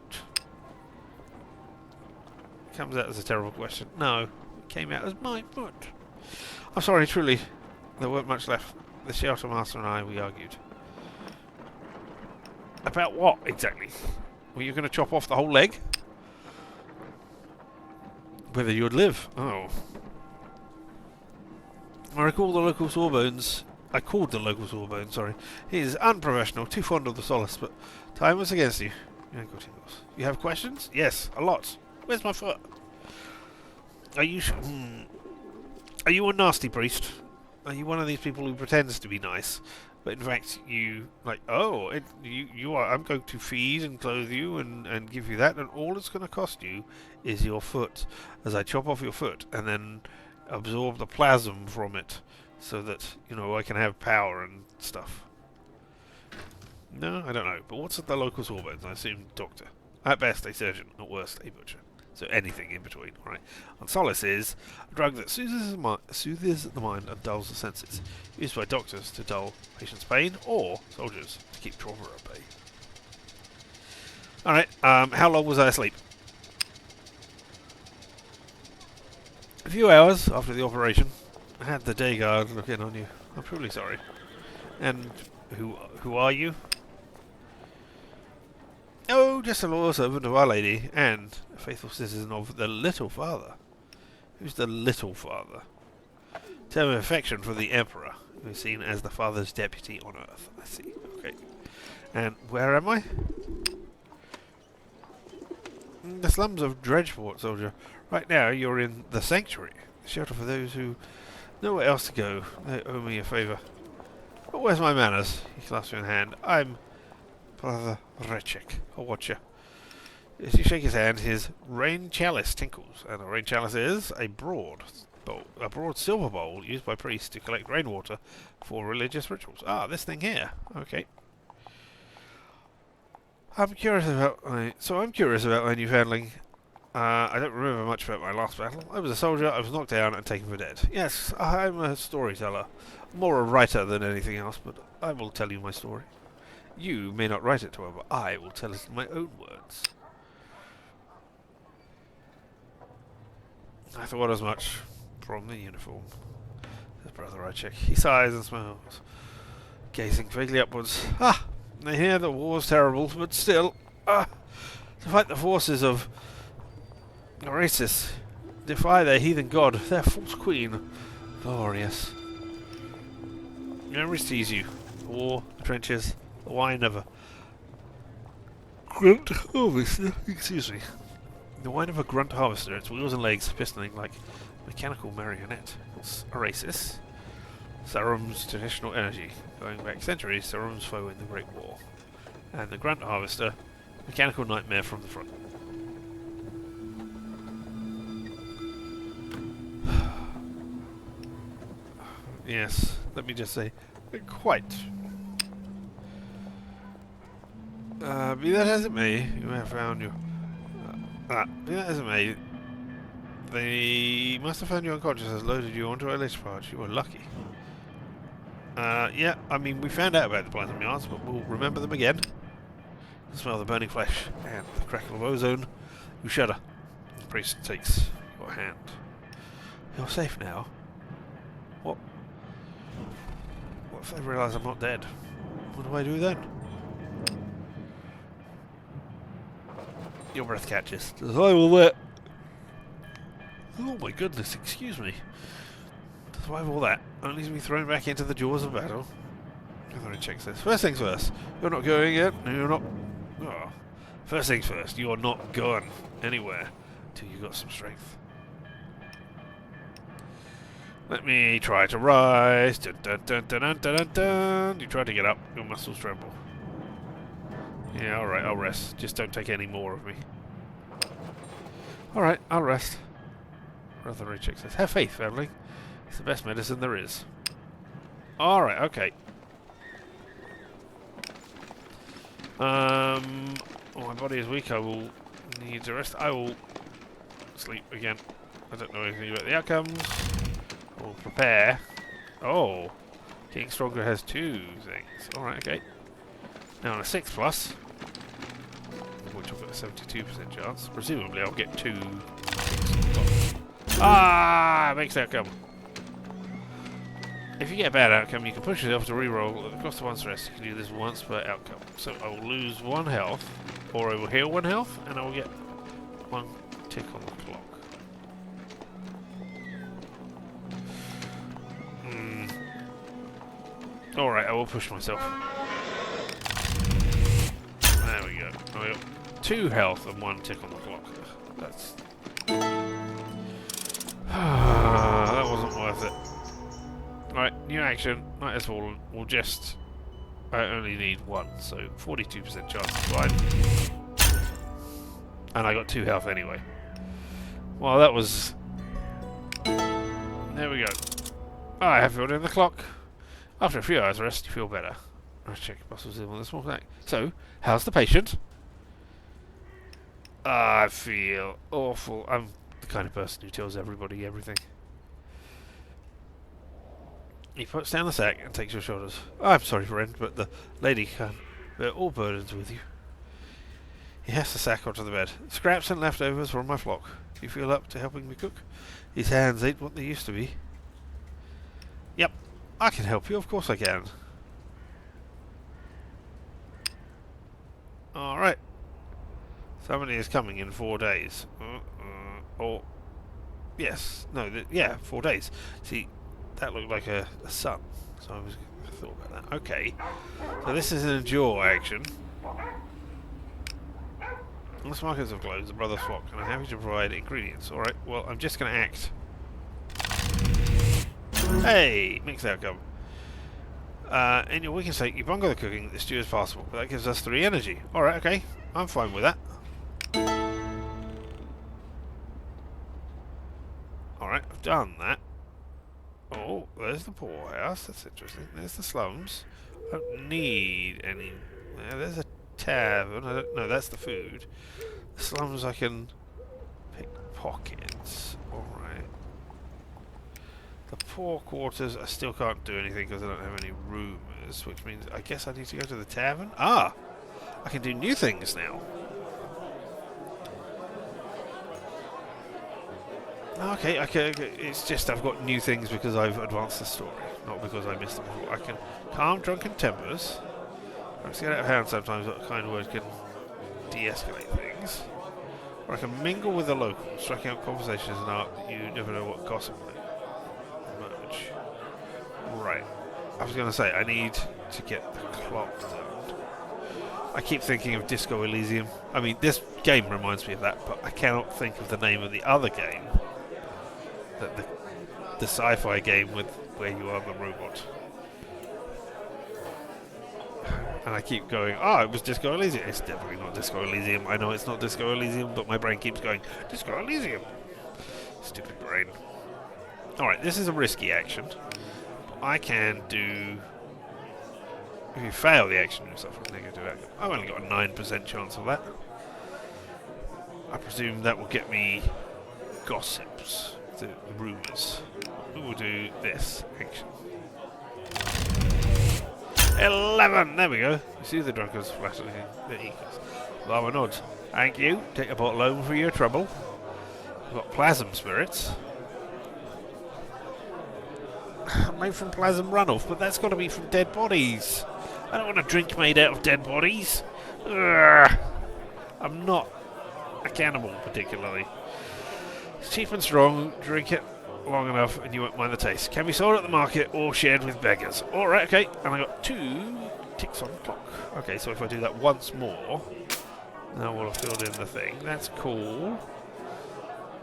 S1: Comes out as a terrible question. No, it came out as my foot. I'm sorry, truly. There weren't much left. The shelter master and I, we argued. About what, exactly? Were you going to chop off the whole leg? Whether you would live. Oh. I recall the local sawbones. I called the local sawbones, sorry. He is unprofessional, too fond of the solace, but time was against you. You have questions? Yes, a lot. Where's my foot? Are you a nasty priest? Are you one of these people who pretends to be nice, but in fact you like? Oh, you are. I'm going to feed and clothe you and give you that, and all it's going to cost you is your foot. As I chop off your foot and then absorb the plasm from it, so that I can have power and stuff. No, I don't know. But what's at the local sawbones? I assume doctor. At best, a surgeon. At worst, a butcher. So anything in between, right? And solace is a drug that soothes the mind and dulls the senses, used by doctors to dull patients' pain, or soldiers to keep trauma at bay. Alright, how long was I asleep? A few hours after the operation. I had the day guard look in on you. I'm truly sorry. And who are you? Oh, just a loyal servant of Our Lady, and a faithful citizen of the Little Father. Who's the Little Father? Term of affection for the Emperor, who is seen as the Father's deputy on Earth. I see. Okay. And where am I? In the slums of Dredgeport, soldier. Right now, you're in the Sanctuary, a shelter for those who nowhere else to go. They owe me a favour. But where's my manners? He clasps you in hand. I'm Brother Rechik, a watcher. As you shake his hand, his rain chalice tinkles, and a rain chalice is a broad silver bowl used by priests to collect rainwater for religious rituals. Ah, this thing here. Okay. I'm curious about my new handling. I don't remember much about my last battle. I was a soldier, I was knocked down and taken for dead. Yes, I'm a storyteller. More a writer than anything else, but I will tell you my story. You may not write it, however. I will tell it in my own words. I thought as much from the uniform. His brother I check. He sighs and smiles, gazing vaguely upwards. Ah! I hear the war's terrible, but still, to fight the forces of Oasis, defy their heathen god, their false queen. Glorious. Memories tease you. The war, the trenches, the wine of a grunt harvester. Excuse me. The wine of a grunt harvester, its wheels and legs pistoning like a mechanical marionette. It's Oasis. Sarum's traditional energy, going back centuries, Sarum's foe in the Great War. And the grunt harvester, mechanical nightmare from the front. Yes, let me just say, quite. Be that as it may, you may have found your... be that as it may, they must have found you unconscious as loaded you onto a later barge. You were lucky. Yeah, I mean, we found out about the Platinum Yards, but we'll remember them again. You smell the burning flesh and the crackle of ozone. You shudder. The priest takes your hand. You're safe now. What? What if they realise I'm not dead? What do I do then? Your breath catches. I will let... Oh my goodness, excuse me. Why all that? Only to be thrown back into the jaws of battle. Everyone checks this. First things first. You're not going yet. No, you're not... Oh. First things first. You're not going anywhere until you got some strength. Let me try to rise. Dun, dun, dun, dun, dun, dun, dun, dun. You try to get up. Your muscles tremble. Yeah, alright, I'll rest. Just don't take any more of me. Alright, I'll rest. Brother Raycheck says, have faith, family. It's the best medicine there is. Alright, okay. Oh, my body is weak. I will need to rest. I will sleep again. I don't know anything about the outcomes. I will prepare. Oh, Getting Stronger has 2 things. Alright, okay. Now on a 6+, which I've got a 72% chance. Presumably I'll get 2 things. Ah, makes outcome. If you get a bad outcome, you can push yourself to reroll at the cost of 1 stress. You can do this once per outcome. So I will lose 1 health, or I will heal 1 health, and I will get 1 tick on the clock. Alright, I will push myself. There we go. I got 2 health and 1 tick on the clock. That's... that wasn't worth it. Right, new action. Night has fallen. We'll just... I only need 1, so 42% chance is fine. And I got 2 health anyway. Well, that was... There we go. I have filled in the clock. After a few hours rest, you feel better. I check muscles in on the small snack. So, how's the patient? I feel awful. I'm the kind of person who tells everybody everything. He puts down the sack and takes your shoulders. I'm sorry, friend, but the lady can bear all burdens with you. He has the sack onto the bed. Scraps and leftovers from my flock. You feel up to helping me cook? His hands ain't what they used to be. Yep, I can help you. Of course I can. Alright. Somebody is coming in 4 days. Or... Yes. No, yeah, 4 days. See... That looked like a sun, so I thought about that. Okay, so this is an endure action. On the markers of glows, the brother's flock, and I'm happy to provide ingredients. Alright, well, I'm just going to act. Hey, mixed outcome. In your weakened state, you bungle the cooking, the stew is passable, but that gives us 3 energy. Alright, okay, I'm fine with that. Alright, I've done that. Oh, there's the poorhouse. That's interesting. There's the slums. I don't need any... there's a tavern. I don't know. That's the food. The slums I can pick pockets. Alright. The poor quarters I still can't do anything because I don't have any roomers. rumours, which means I guess I need to go to the tavern. Ah! I can do new things now. Okay, it's just I've got new things because I've advanced the story, not because I missed them before. I can calm drunken tempers. I can get out of hand sometimes, but a kind word can de-escalate things. Or I can mingle with the locals, striking out conversations and art that you never know what gossip might emerge. Right. I was going to say, I need to get the clock zoned. I keep thinking of Disco Elysium. I mean, this game reminds me of that, but I cannot think of the name of the other game. The sci-fi game with where you are the robot. And I keep going, it was Disco Elysium. It's definitely not Disco Elysium. I know it's not Disco Elysium, but my brain keeps going, Disco Elysium. Stupid brain. Alright, this is a risky action. I can do... If you fail the action, you suffer a negative outcome. I've only got a 9% chance of that. I presume that will get me gossips, the rumours. We will do this action. 11! There we go. You see the drunkards flattering the eagles. Lava nods. Thank you. Take a bottle home for your trouble. We've got plasm spirits. Made from plasm runoff, but that's got to be from dead bodies. I don't want a drink made out of dead bodies. Ugh. I'm not a cannibal, particularly. It's cheap and strong. Drink it long enough and you won't mind the taste. Can be sold at the market or shared with beggars. Alright, okay. And I got 2 ticks on the clock. Okay, so if I do that once more, now we'll have filled in the thing. That's cool.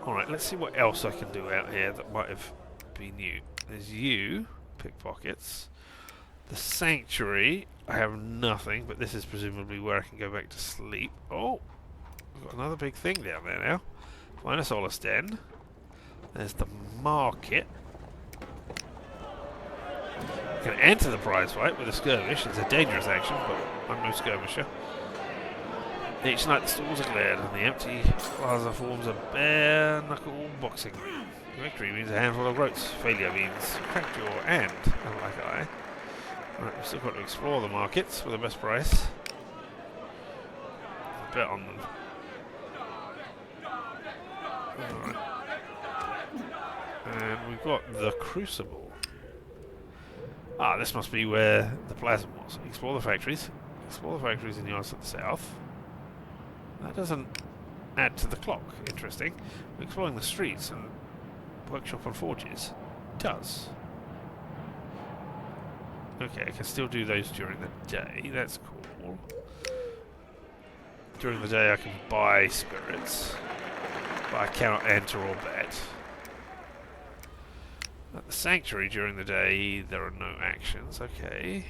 S1: Alright, let's see what else I can do out here that might have been new. There's you, pickpockets. The sanctuary, I have nothing, but this is presumably where I can go back to sleep. Oh, we've got another big thing down there now. Find a solace den. There's the market. You can enter the prize fight with a skirmish. It's a dangerous action, but I'm no skirmisher. Each night the stalls are cleared and the empty plaza forms a bare-knuckle boxing ring. Victory means a handful of groats. Failure means cracked jaw and a black eye. Right, we've still got to explore the markets for the best price. Bet on them. Alright. And we've got the crucible. This must be where the plasma was. Explore the factories. Explore the factories in the yards to the south. That doesn't add to the clock. Interesting. We're exploring the streets and workshop on forges. It does. Okay, I can still do those during the day. That's cool. During the day I can buy spirits, but I cannot enter or bet. At the sanctuary during the day there are no actions. Okay.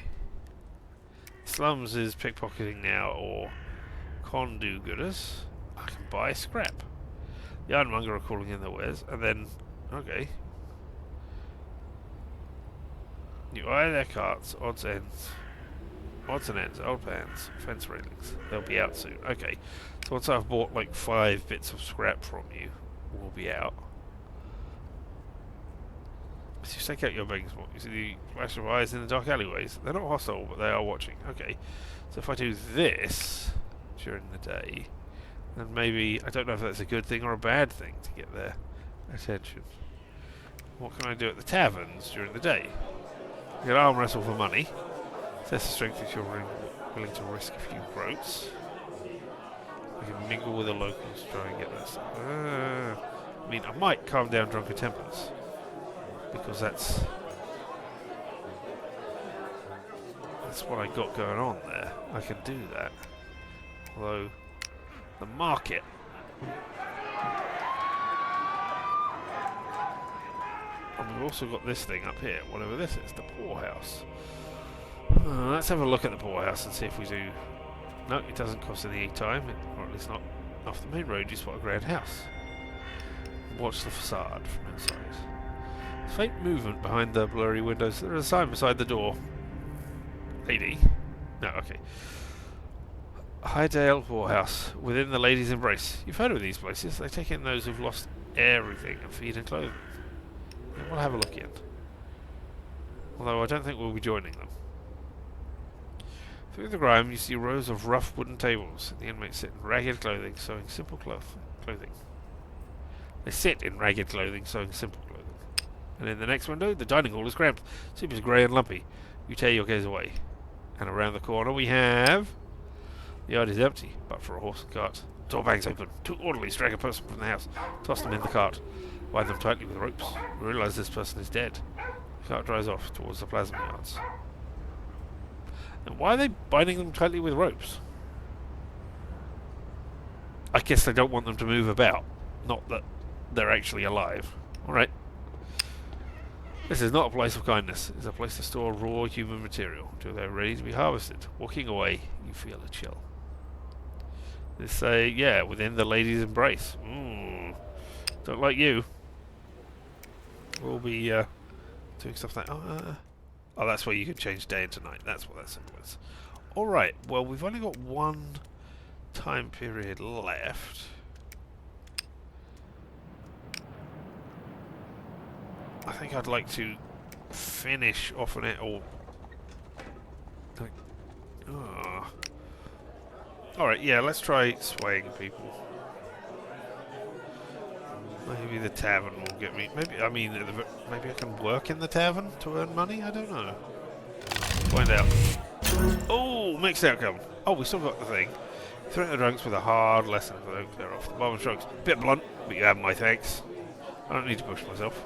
S1: Slums is pickpocketing now or con do-gooders. I can buy scrap. The ironmonger are calling in their wares, and then okay. You eye their carts, odds and ends, old pans, fence railings. They'll be out soon. Okay, so once I've bought like 5 bits of scrap from you, we'll be out. So you stake out your begging spot. You see the flash of eyes in the dark alleyways. They're not hostile, but they are watching. Okay, so if I do this during the day, then maybe, I don't know if that's a good thing or a bad thing to get their attention. What can I do at the taverns during the day? You can arm wrestle for money. Test the strength if you're willing to risk a few groats. You can mingle with the locals to try and get that stuff. I mean, I might calm down drunken tempers. Because that's what I got going on there. I can do that. Although, the market... And we've also got this thing up here, whatever this is, the poorhouse. Let's have a look at the poorhouse and see if we do... No, it doesn't cost any time, or at least not off the main road. You spot a grand house. Watch the facade from outside. Faint movement behind the blurry windows. There is a sign beside the door. Lady? No, okay. Highdale Poorhouse, within the Lady's Embrace. You've heard of these places. They take in those who've lost everything and feed and clothe them. We'll have a look in. Although I don't think we'll be joining them. Through the grime, you see rows of rough wooden tables. The inmates sit in ragged clothing, sewing simple clothing. They sit in ragged clothing, sewing simple clothing. And in the next window, the dining hall is cramped. Soup is grey and lumpy. You tear your gaze away. And around the corner we have... The yard is empty, but for a horse and cart. Door bangs open. 2 orderlies drag a person from the house, toss them in the cart, bind them tightly with ropes. You realise this person is dead. The cart drives off towards the plasma yards. And why are they binding them tightly with ropes? I guess they don't want them to move about. Not that they're actually alive. Alright. This is not a place of kindness. It's a place to store raw human material until they're ready to be harvested. Walking away, you feel a chill. They say, yeah, within the lady's embrace. Don't like you. We'll be doing stuff like... Oh, that's where you can change day into night. That's what that symbol is. Alright, well, we've only got one time period left. I think I'd like to finish off on it, or... Alright, yeah, let's try swaying people. Maybe the tavern will get me... Maybe I can work in the tavern to earn money? I don't know. Find out. Oh, mixed outcome. Oh, we still got the thing. Threaten the drunks with a hard lesson if they don't clear off. The barman shrugs. Bit blunt, but you have my thanks. I don't need to push myself.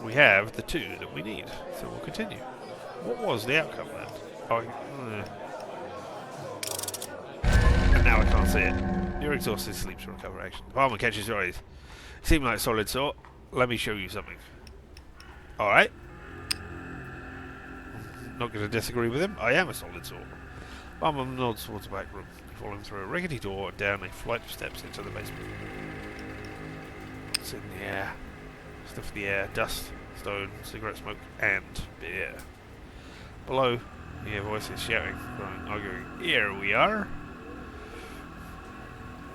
S1: We have the 2 that we need, so we'll continue. What was the outcome then? And now I can't see it. You're exhausted, sleep to recover action. The barman catches your eyes. You seem like a solid sort. Let me show you something. Alright. Not going to disagree with him. I am a solid sort. Barman nods towards the back room. You follow him through a rickety door and down a flight of steps into the basement. It's in the air. Stuff in the air, dust, stone, cigarette smoke, and beer. Below, you hear voices shouting, crying, arguing. Here we are!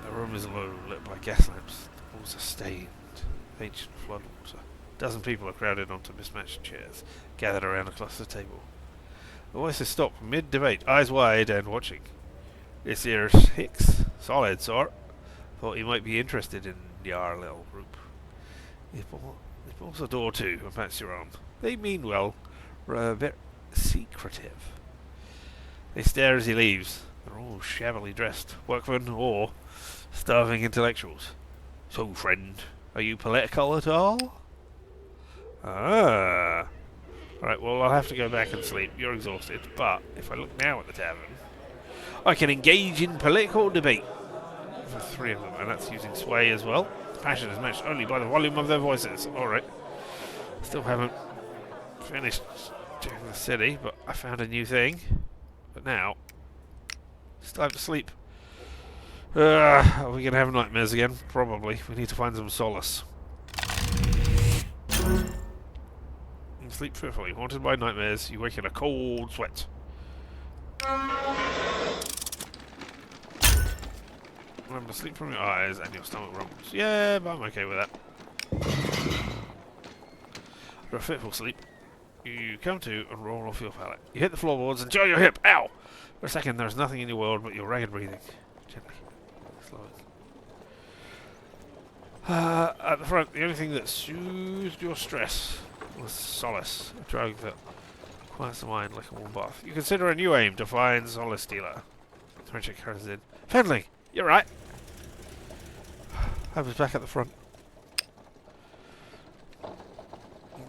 S1: The room is low, lit by gas lamps. The walls are stained with ancient floodwater. A dozen people are crowded onto mismatched chairs, gathered around a cluster table. The voices stop mid-debate, eyes wide and watching. This here's Hicks, solid sort. Thought he might be interested in your little group. He pulls the door to and pats your arm. They mean well, rather a bit secretive. They stare as he leaves. They're all shabbily dressed, workmen or starving intellectuals. So, friend, are you political at all? Ah. Alright, well, I'll have to go back and sleep. You're exhausted, but if I look now at the tavern, I can engage in political debate. For 3 of them, and that's using sway as well. Passion is matched only by the volume of their voices. Alright. Still haven't finished doing the city, but I found a new thing. But now, it's time to sleep. Are we going to have nightmares again? Probably. We need to find some solace. You sleep fearfully. Haunted by nightmares, you wake in a cold sweat. Remember, sleep from your eyes and your stomach rumbles. Yeah, but I'm okay with that. After a fitful sleep, you come to and roll off your pallet. You hit the floorboards and jar your hip. Ow! For a second, there's nothing in your world but your ragged breathing. Gently. Slowly. At the front, the only thing that soothed your stress was solace. A drug that quiets the mind like a warm bath. You consider a new aim to find solace dealer. Richard carries in. Fendling! You're right. I was back at the front.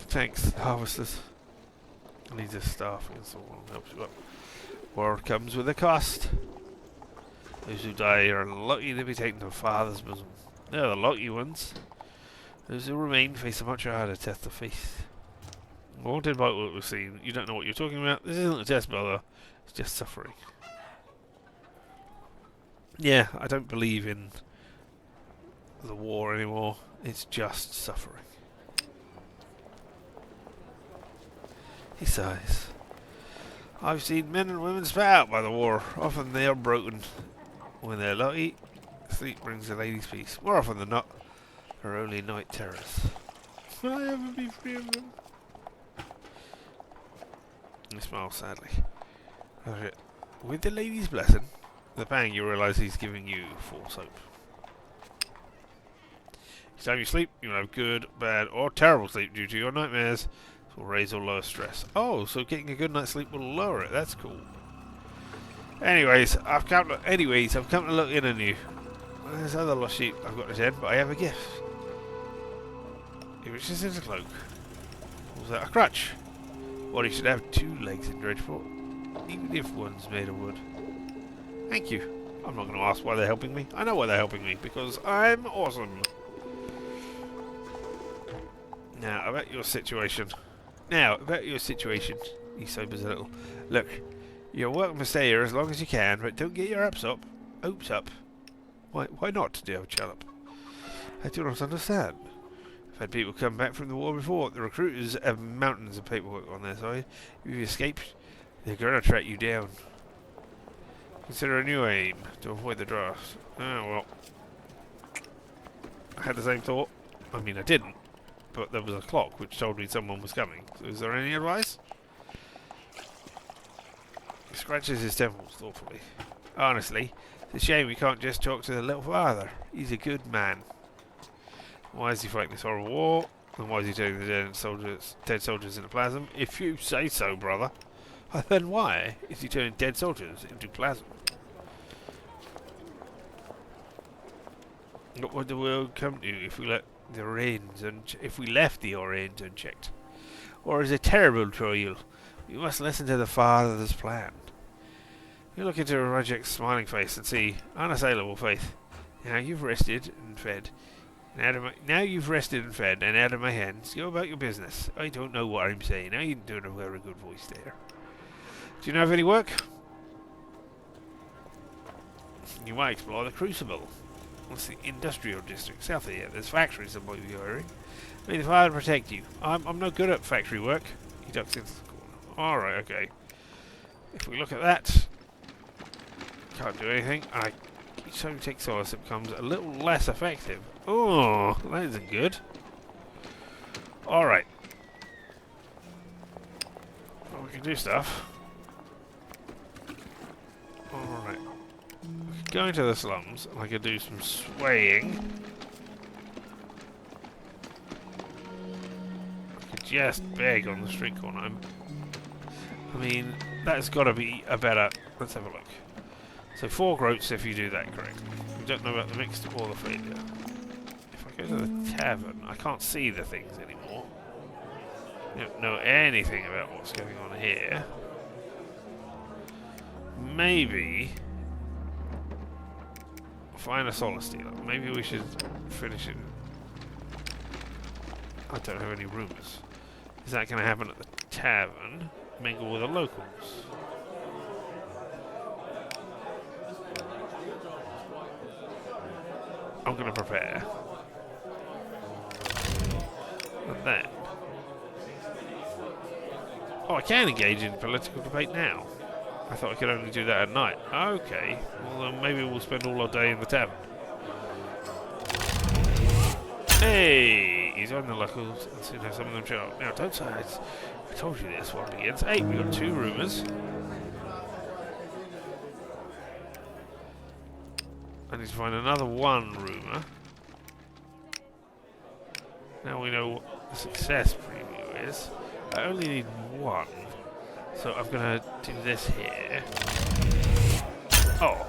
S1: Thanks, harvesters. I need this staff and someone helps you up. War comes with a cost. Those who die are lucky to be taken to Father's bosom. They're the lucky ones. Those who remain face a much harder test of faith. Wanted by what we've seen. You don't know what you're talking about. This isn't a test, brother. It's just suffering. Yeah, I don't believe in the war anymore. It's just suffering. He sighs. I've seen men and women spat out by the war. Often they are broken. When they're lucky, sleep brings a lady's peace. More often than not, her only night terrors. Will I ever be free of them? He smiles sadly. Okay. With the lady's blessing, the bang, you realise he's giving you false hope. Each time you sleep, you have good, bad, or terrible sleep due to your nightmares. This will raise or lower stress. Oh, so getting a good night's sleep will lower it. That's cool. Anyways, I've come to look in on you. There's other lost sheep I've got to tend, but I have a gift. It reaches in a cloak. Was that a crutch? Well, you should have 2 legs in Dredgeport, even if one's made of wood. Thank you. I'm not going to ask why they're helping me. I know why they're helping me, because I'm awesome. Now, about your situation. He sobers a little. Look, you're welcome to stay here as long as you can, but don't get your hopes up. Why not, dear Challop? I do not understand. I've had people come back from the war before. The recruiters have mountains of paperwork on their side. If you escape, they're going to track you down. Consider a new aim to avoid the draft. Oh, well. I had the same thought. I mean, I didn't. But there was a clock which told me someone was coming. So is there any advice? He scratches his temples thoughtfully. Honestly, it's a shame we can't just talk to the little father. He's a good man. Why is he fighting this horrible war? And why is he turning the dead soldiers into plasm? If you say so, brother. Then why is he turning dead soldiers into plasm? What would the world come to if we left the reins unchecked? Or is it terrible trial? You must listen to the father's plan. You look into Rajek's smiling face and see unassailable faith. Now you've rested and fed. And out of my hands. Go about your business. I don't know what I'm saying. I ain't doing a very good voice there. Do you know of any work? You might explore the Crucible. What's the industrial district south of here? There's factories that might be hiring. May the father protect you. I'm no good at factory work. He ducks into the corner. Alright, okay. If we look at that, can't do anything. Each time you take solace, it becomes a little less effective. Oh, that isn't good. Alright. Well, we can do stuff. Alright. We could go into the slums, and I could do some swaying. I could just beg on the street corner. I mean, that's got to be a better... Let's have a look. So 4 groats if you do that correctly. We don't know about the mixed or the failure. If I go to the tavern, I can't see the things anymore. I don't know anything about what's going on here. Maybe... Find a solace dealer. Maybe we should finish it. I don't have any rumours. Is that going to happen at the tavern? Mingle with the locals. I'm going to prepare. And then... Oh, I can engage in political debate now. I thought I could only do that at night. Okay. Well, then maybe we'll spend all our day in the tavern. Hey! He's on the locals and soon have some of them show up. Now, don't say I told you this one begins. Hey, we got 2 rumours. I need to find another 1 rumour. Now we know what the success preview is. I only need 1. So I'm going to do this here. Oh.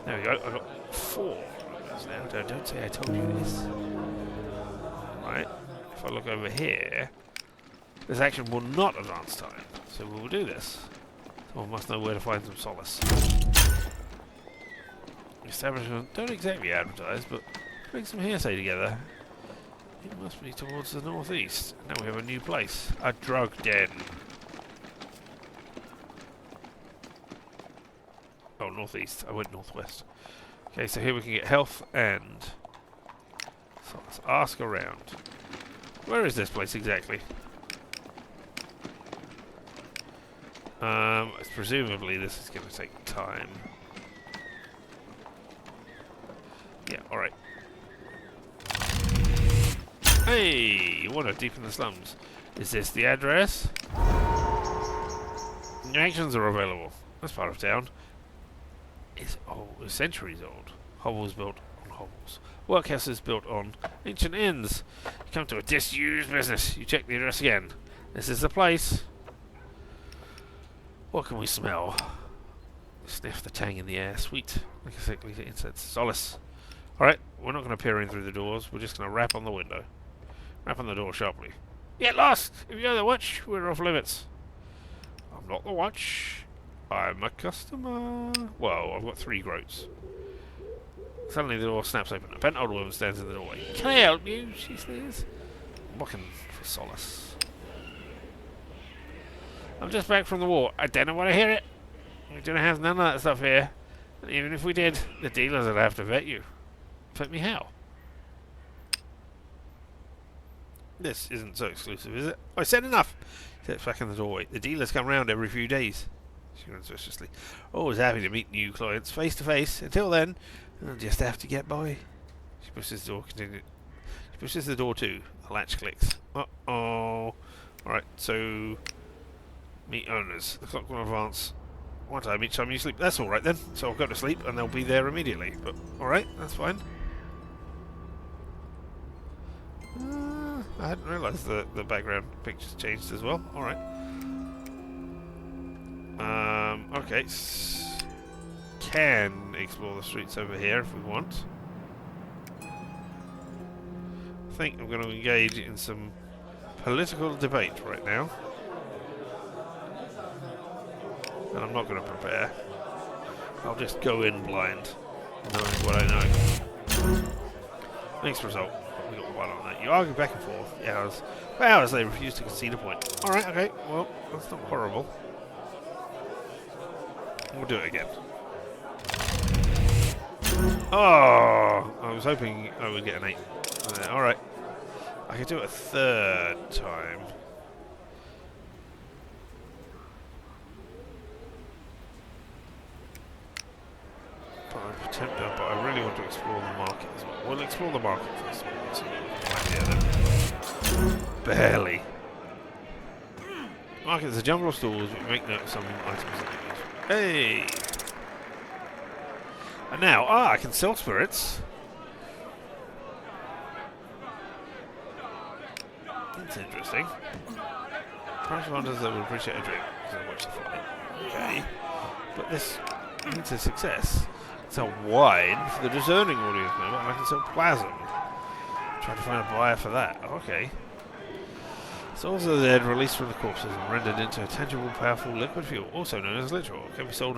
S1: There we go. I've got 4 rumours now. Don't say I told you this. Right. If I look over here, this action will not advance time. So we will do this. Someone must know where to find some solace. Establishment don't exactly advertise, but bring some hearsay together. It must be towards the northeast. Now we have a new place. A drug den. Oh, northeast. I went northwest. Okay, so here we can get health and... So let's ask around. Where is this place exactly? Presumably this is going to take time. Yeah, alright. Hey! You wander deep in the slums. Is this the address? New actions are available. This part of town is centuries old. Hovels built on hovels. Workhouses built on ancient inns. You come to a disused business. You check the address again. This is the place. What can we smell? Sniff the tang in the air. Sweet. Like a sickly incense. Solace. Alright, we're not going to peer in through the doors. We're just going to rap on the window. Rap on the door sharply. Get lost! If you're the watch, we're off limits. I'm not the watch. I'm a customer. Whoa, I've got 3 groats. Suddenly the door snaps open. A bent old woman stands in the doorway. Can I help you? She says. I'm looking for solace. I'm just back from the war. I don't know what I hear it. We don't have none of that stuff here. And even if we did, the dealers would have to vet you. Vet me how? This isn't so exclusive, is it? I said enough! Steps back in the doorway. The dealers come round every few days. She grins viciously. Always happy to meet new clients face to face. Until then, I'll just have to get by. She pushes the door. She pushes the door too. The latch clicks. Uh-oh. Alright, so... meet owners. The clock will advance one time each time you sleep. That's alright then. So I'll go to sleep and they'll be there immediately. But alright, that's fine. I hadn't realised the background pictures changed as well. Alright. Okay. Can explore the streets over here if we want. I think I'm going to engage in some political debate right now. And I'm not going to prepare. I'll just go in blind, knowing what I know. Next result. We got one on that. You argue back and forth. For hours they refuse to concede a point. Alright, okay. Well, that's not horrible. We'll do it again. Oh! I was hoping I would get an 8. Alright. I could do it a 3rd time. But I really want to explore the market as well. We'll explore the market first. Barely. Market is a jumble of stores. We make note of some items that we use. Hey! And now, I can sell spirits. That's interesting. Price hunters that would appreciate a drink. So watch the flight. Okay. But this needs a success. Sell wine for the discerning audience member, and I can sell plasm. Trying to find a buyer for that. Okay. Souls of the dead released from the corpses and rendered into a tangible, powerful liquid fuel, also known as literal, can be sold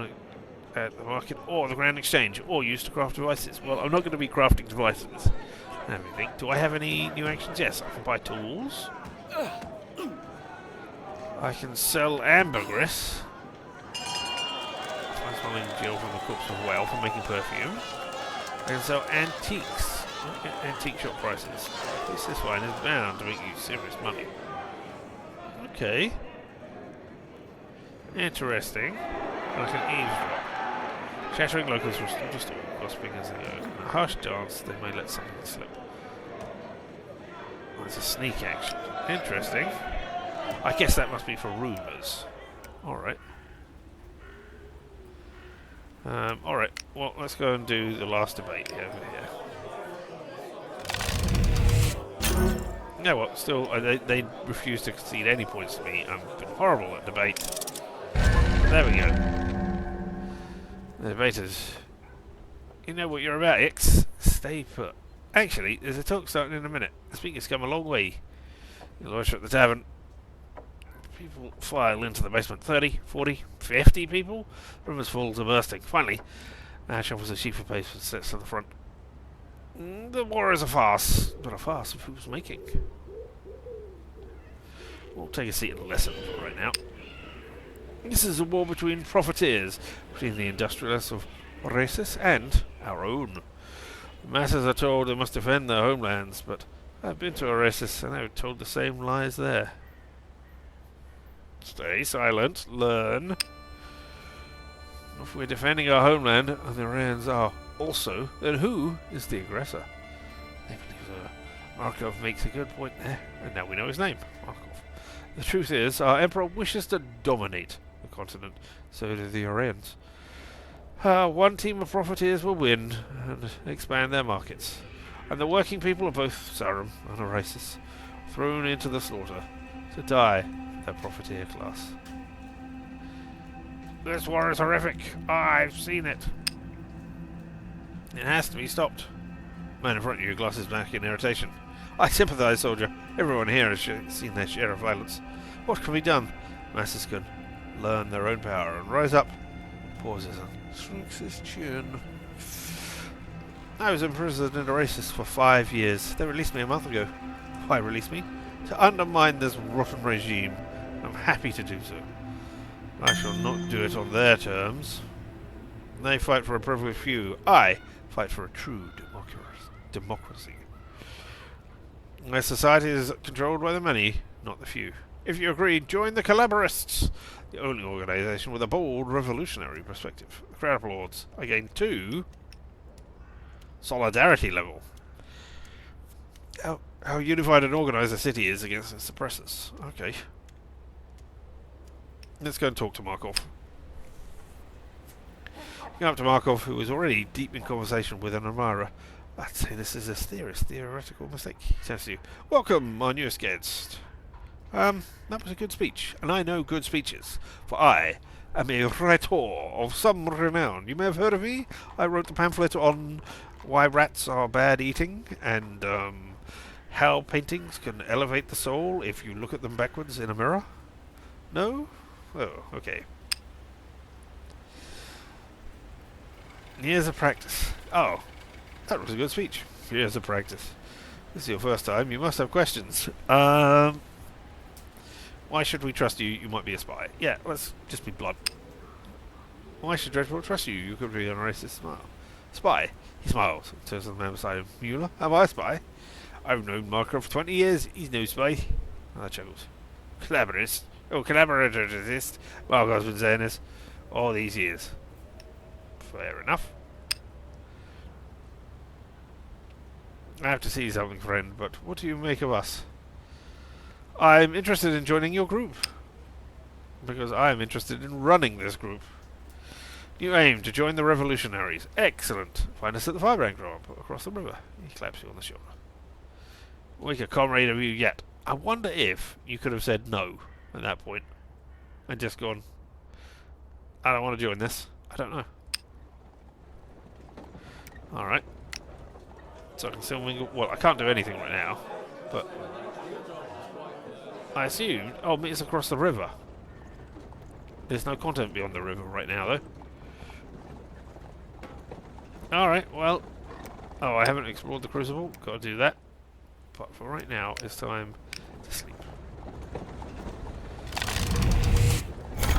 S1: at the market or the Grand Exchange, or used to craft devices. Well, I'm not going to be crafting devices. Let me think. Do I have any new actions? Yes, I can buy tools. I can sell ambergris. Smelling gel from the corpse of a whale for making perfume. I can sell antiques. Antique shop prices. At least this wine is bound to make you serious money. Okay. Interesting. And I can eavesdrop. Shattering locals will still just all gossiping as they go. In a harsh dance, they may let something slip. That's a sneak action. Interesting. I guess that must be for rumours. Alright. Alright, well, let's go and do the last debate over here. No, well, still, they refuse to concede any points to me. I've been horrible at debate. There we go. The debaters. You know what you're about, X. Stay put. Actually, there's a talk starting in a minute. The speaker's come a long way. You'll loiter at the tavern. People file into the basement. 30, 40, 50 people? Room's full to bursting. Finally, Ash offers a sheaf of papers and sits to the front. The war is a farce, but a farce of who's making. We'll take a seat and listen for right now. This is a war between profiteers, between the industrialists of Oasis and our own. The masses are told they must defend their homelands, but I've been to Oasis and I was told the same lies there. Stay silent. Learn. If we're defending our homeland and the Iranians are also, then who is the aggressor? I believe Markov makes a good point there, and now we know his name, Markov. The truth is, our emperor wishes to dominate the continent. So do the Orions. One team of profiteers will win and expand their markets. And the working people of both Sarum and Oasis thrown into the slaughter to die their profiteer class. This war is horrific. I've seen it. It has to be stopped. Man in front of you glasses back in irritation. I sympathise, soldier. Everyone here has seen their share of violence. What can be done? Masses can learn their own power and rise up. Pauses and strokes his chin. I was imprisoned in Oasis for 5 years. They released me a month ago. Why release me? To undermine this rotten regime. I'm happy to do so. I shall not do it on their terms. They fight for a privileged few. I fight for a true democracy. My society is controlled by the many, not the few. If you agree, join the Collaboratists, the only organisation with a bold revolutionary perspective. The crowd applauds. I gain 2 solidarity level. How unified and organised a city is against its oppressors. Okay. Let's go and talk to Markov. Going up to Markov, who was already deep in conversation with an admirer. I'd say this is a theoretical mistake. He turns to you. Welcome, my newest guest. That was a good speech, and I know good speeches, for I am a writer of some renown. You may have heard of me. I wrote the pamphlet on why rats are bad eating, and how paintings can elevate the soul if you look at them backwards in a mirror. No? Oh, okay. Years of practice. Oh, that was a good speech. Years of practice. This is your first time. You must have questions. Why should we trust you? You might be a spy. Yeah, let's just be blunt. Why should Dreadful trust you? You could be a racist spy. He smiles and turns to the man beside him. Mueller? Am I a spy? I've known Markov for 20 years. He's no spy. I chuckles. Collaboratist? Oh, collaboratorist. Markov's been saying this all these years. Fair enough. I have to see something, friend, but what do you make of us? I'm interested in joining your group. Because I'm interested in running this group. You aim to join the revolutionaries. Excellent. Find us at the Firebrand Drop across the river. He claps you on the shoulder. Weaker comrade of you yet. I wonder if you could have said no at that point. And just gone, I don't want to join this. I don't know. Alright. So I can still mingle. Well, I can't do anything right now. But I assumed. Oh, meet us across the river. There's no content beyond the river right now, though. Alright, well. Oh, I haven't explored the Crucible. Gotta do that. But for right now, it's time to sleep.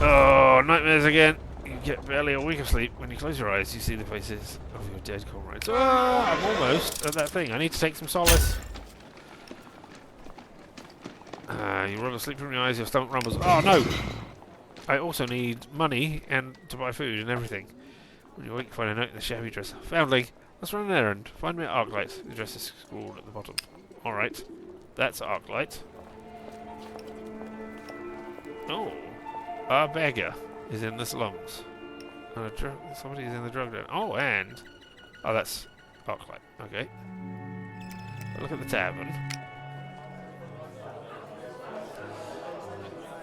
S1: Oh, nightmares again. You get barely a week of sleep. When you close your eyes, you see the faces of your dead comrades. I'm almost at that thing. I need to take some solace. You run to sleep from your eyes, your stomach rumbles. Oh, no! I also need money and to buy food and everything. When you wake, find a note in the shabby dresser. Foundling, let's run an errand. Find me an arc light. The address is scrawled at the bottom. Alright. That's arc light. Oh. Our beggar is in the slums. Somebody is in the drug den. Oh, and... Oh, that's arc light. Okay. Look at the tavern.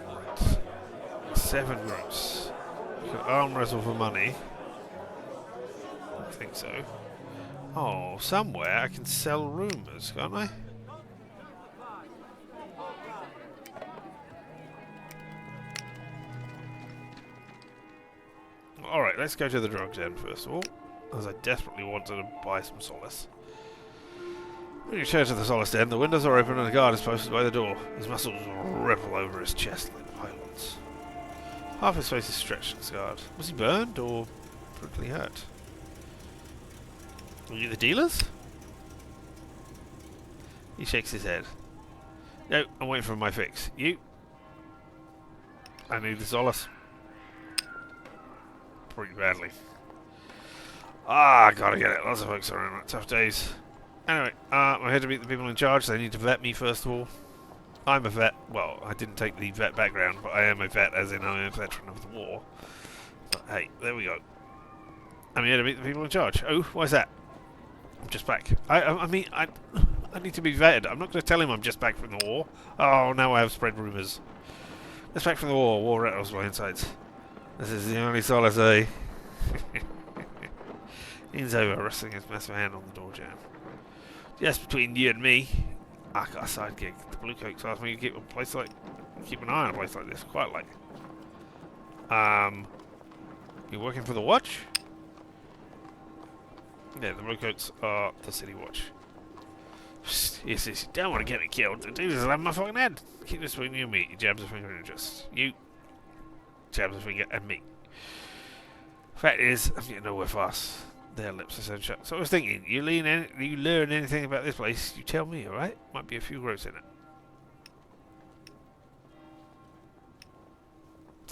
S1: Right. 7 groups. You can arm wrestle for money. I think so. Oh, somewhere I can sell rumours, can't I? Alright, let's go to the drug den first of all, as I desperately wanted to buy some solace. When you return to the solace den, the windows are open and a guard is posted by the door. His muscles ripple over his chest like pylons. Half his face is stretched and scarred. Was he burned or brutally hurt? Are you the dealers? He shakes his head. No, I'm waiting for my fix. You? I need the solace. Pretty badly. Gotta get it. Lots of folks are in tough days. Anyway, I'm here to meet the people in charge. They need to vet me first of all. I'm a vet. Well, I didn't take the vet background, but I am a vet, as in I'm a veteran of the war. So, hey, there we go. I'm here to meet the people in charge. Oh, why's that? I'm just back. I mean, I need to be vetted. I'm not going to tell him I'm just back from the war. Oh, now I have spread rumours. Just back from the war. War rattles my insides. This is the only solace, eh? Leans over, resting his massive hand on the door jamb. Just between you and me, I got a side gig. The Bluecoats asked me to keep an eye on a place like this. Quite like. You working for the Watch? Yeah, the Bluecoats are the City Watch. Yes, you don't want to get me killed. The dude is having my fucking head. Keep this between you and me. He jabs a finger in your chest. You jabs a finger at me. Fact is, I'm getting nowhere fast. Their lips are sewn shut. So I was thinking, you learn anything about this place, you tell me, alright? Might be a few gross in it.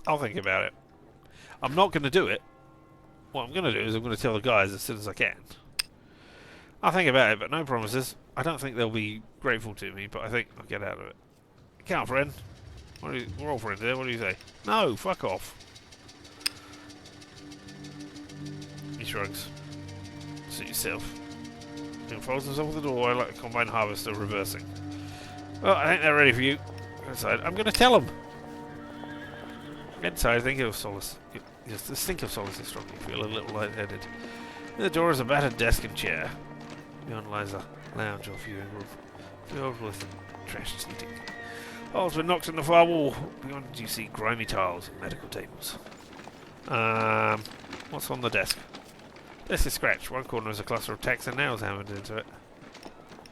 S1: I'll think about it. I'm not going to do it. What I'm going to do is I'm going to tell the guys as soon as I can. I'll think about it, but no promises. I don't think they'll be grateful to me, but I think I'll get out of it. Count, friend. We're all friends here. What do you say? No, fuck off. He shrugs. Suit yourself. He folds himself at the door like a combine harvester reversing. Well, I think they're ready for you. Go inside. I'm going to tell them. Get inside. Think of solace. Just think of solace is strong. You feel a little lightheaded. In the door is a battered desk and chair. Beyond lies a lounge or viewing room, filled with trash seating. Holes were knocked in the far wall. Beyond you see grimy tiles and medical tables. What's on the desk? Desk is scratched. One corner is a cluster of tacks and nails hammered into it.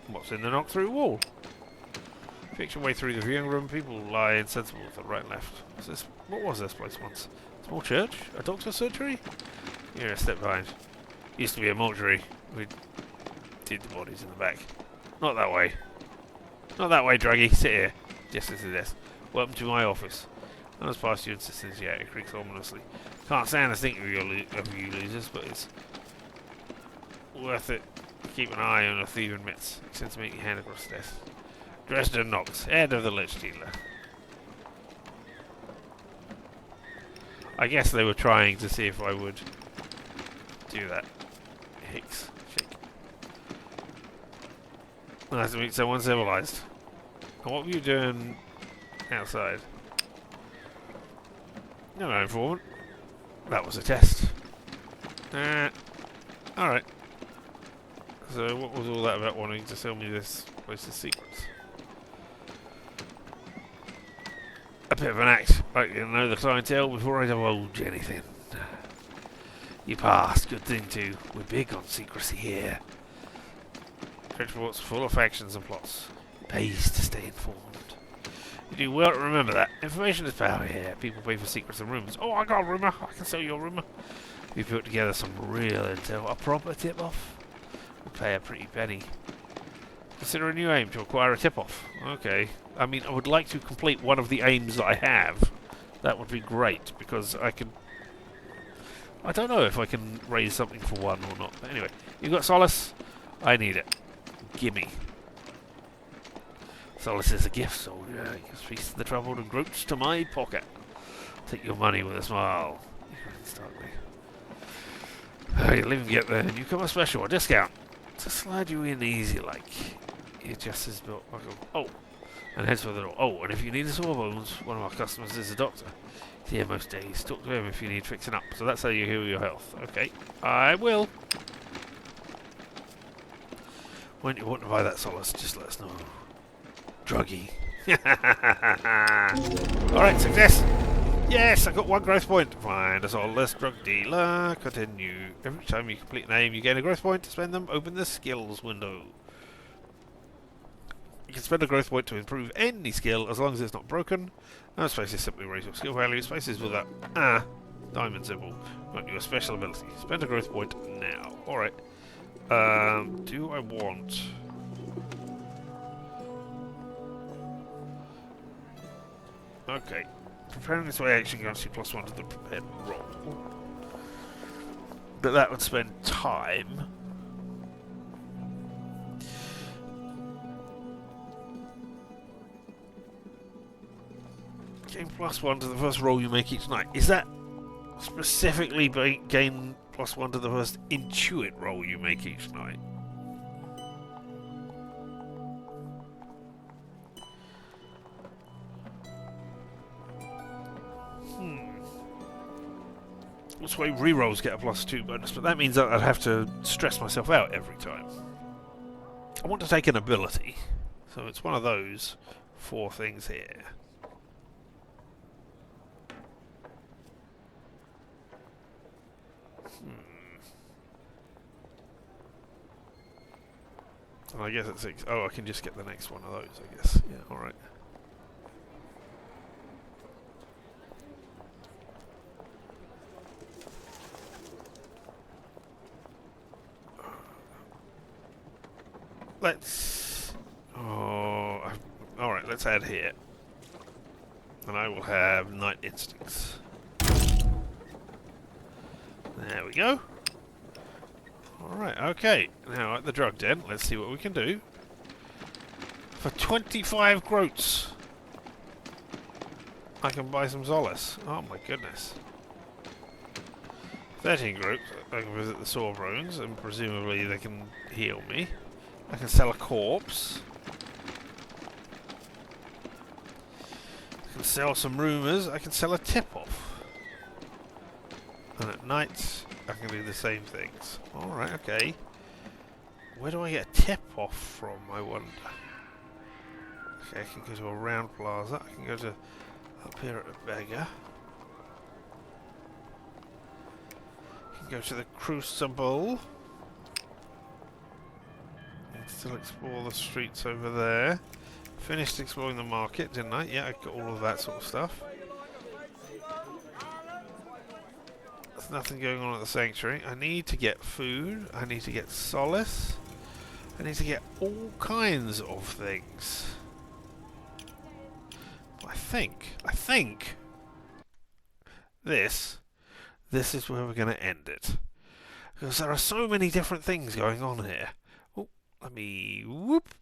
S1: What's in the knocked-through wall? Fix your way through the viewing room. People lie insensible to the right and left. What was this place once? Small church? A doctor's surgery? Here, a step behind. Used to be a mortuary. We did the bodies in the back. Not that way. Not that way, druggy. Sit here. Just as the desk. Welcome to my office. I was past you insistence yet. It creaks ominously. Can't stand to think of you losers, but it's worth it. Keep an eye on the thieving mitts. Extends to make your hand across the desk. Dresden Knox, head of the lich dealer. I guess they were trying to see if I would do that. Hicks. Shake. Nice to meet someone civilized. And what were you doing outside? No, informant. That was a test. Alright. So what was all that about wanting to sell me this place's secrets? A bit of an act. Like you know the clientele before I divulge anything. You passed. Good thing too. We're big on secrecy here. Trench reports full of factions and plots. It pays to stay informed. You do well to remember that. Information is power here. People pay for secrets and rumours. Oh, I got a rumour. I can sell you a rumour. We put together some real intel. A proper tip-off. We pay a pretty penny. Consider a new aim to acquire a tip-off. Okay. I mean, I would like to complete one of the aims that I have. That would be great, because I can... I don't know if I can raise something for one or not. But anyway, you've got solace. I need it. Gimme. Solace is a gift, soldier. It gives peace to the troubled and groats to my pocket. Take your money with a smile. You can start me. You leave and get the newcomer special, a discount. To slide you in easy like. He adjusts his belt buckle. Oh! And heads for the door. Oh, and if you need a sore bones, one of our customers is a doctor. He's here most days. Talk to him if you need fixing up. So that's how you heal your health. Okay. I will. When you want to buy that solace, just let us know. Druggy. Alright, success! Yes, I got one growth point. Find a solace drug dealer. Continue. Every time you complete an aim, you gain a growth point. To spend them, open the skills window. You can spend a growth point to improve any skill as long as it's not broken. No spaces simply raise your skill value. Spaces with that diamond symbol grant you a special ability. Spend a growth point now. Alright. Do I want... Okay. Preparing this way action grants you +1 to the prepared roll. But that would spend time. Gain +1 to the first roll you make each night. Is that specifically gain +1 to the first intuit roll you make each night? This way rerolls get a +2 bonus, but that means that I'd have to stress myself out every time. I want to take an ability, so it's one of those 4 things here. And I guess it's 6. Oh, I can just get the next one of those, I guess. Yeah, alright. Let's... Oh... Alright, let's add here. And I will have Night Instincts. There we go. Alright, okay. Now at the drug den, let's see what we can do. For 25 groats, I can buy some solace. Oh my goodness. 13 groats, I can visit the sore bones, and presumably they can heal me. I can sell a corpse. I can sell some rumours. I can sell a tip-off. And at night, I can do the same things. Alright, okay. Where do I get a tip-off from, I wonder? Okay, I can go to a round plaza. I can go to up here at the beggar. I can go to the crucible. Still explore the streets over there. Finished exploring the market, didn't I? Yeah, I got all of that sort of stuff. There's nothing going on at the sanctuary. I need to get food. I need to get solace. I need to get all kinds of things. I think this is where we're going to end it. Because there are so many different things going on here. Let me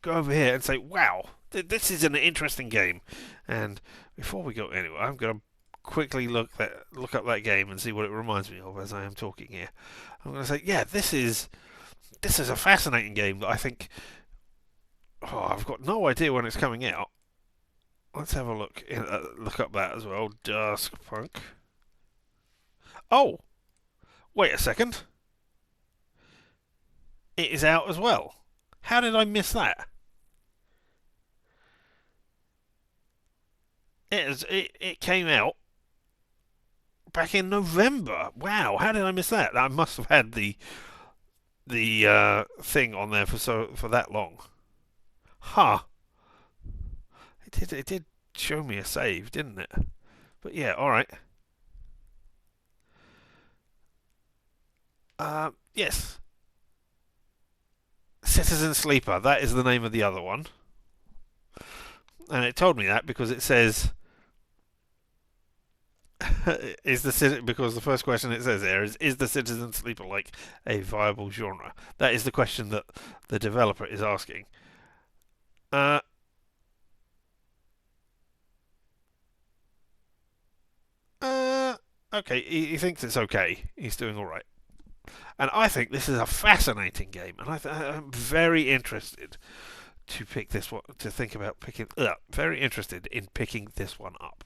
S1: go over here and say, wow, this is an interesting game. And before we go anywhere, I'm going to quickly look up that game and see what it reminds me of as I am talking here. I'm going to say, yeah, this is a fascinating game that I think... Oh, I've got no idea when it's coming out. Let's have a look up that as well. Duskpunk. Oh! Wait a second. It is out as well. How did I miss that? It came out back in November. Wow, how did I miss that? I must have had the thing on there for that long. Huh. It did show me a save, didn't it? But yeah, alright. Yes. Citizen Sleeper, that is the name of the other one. And it told me that because it says... because the first question it says there is the Citizen Sleeper like a viable genre? That is the question that the developer is asking. Okay, he thinks it's okay. He's doing alright. And I think this is a fascinating game, and I'm very interested to pick this one, to think about picking. Very interested in picking this one up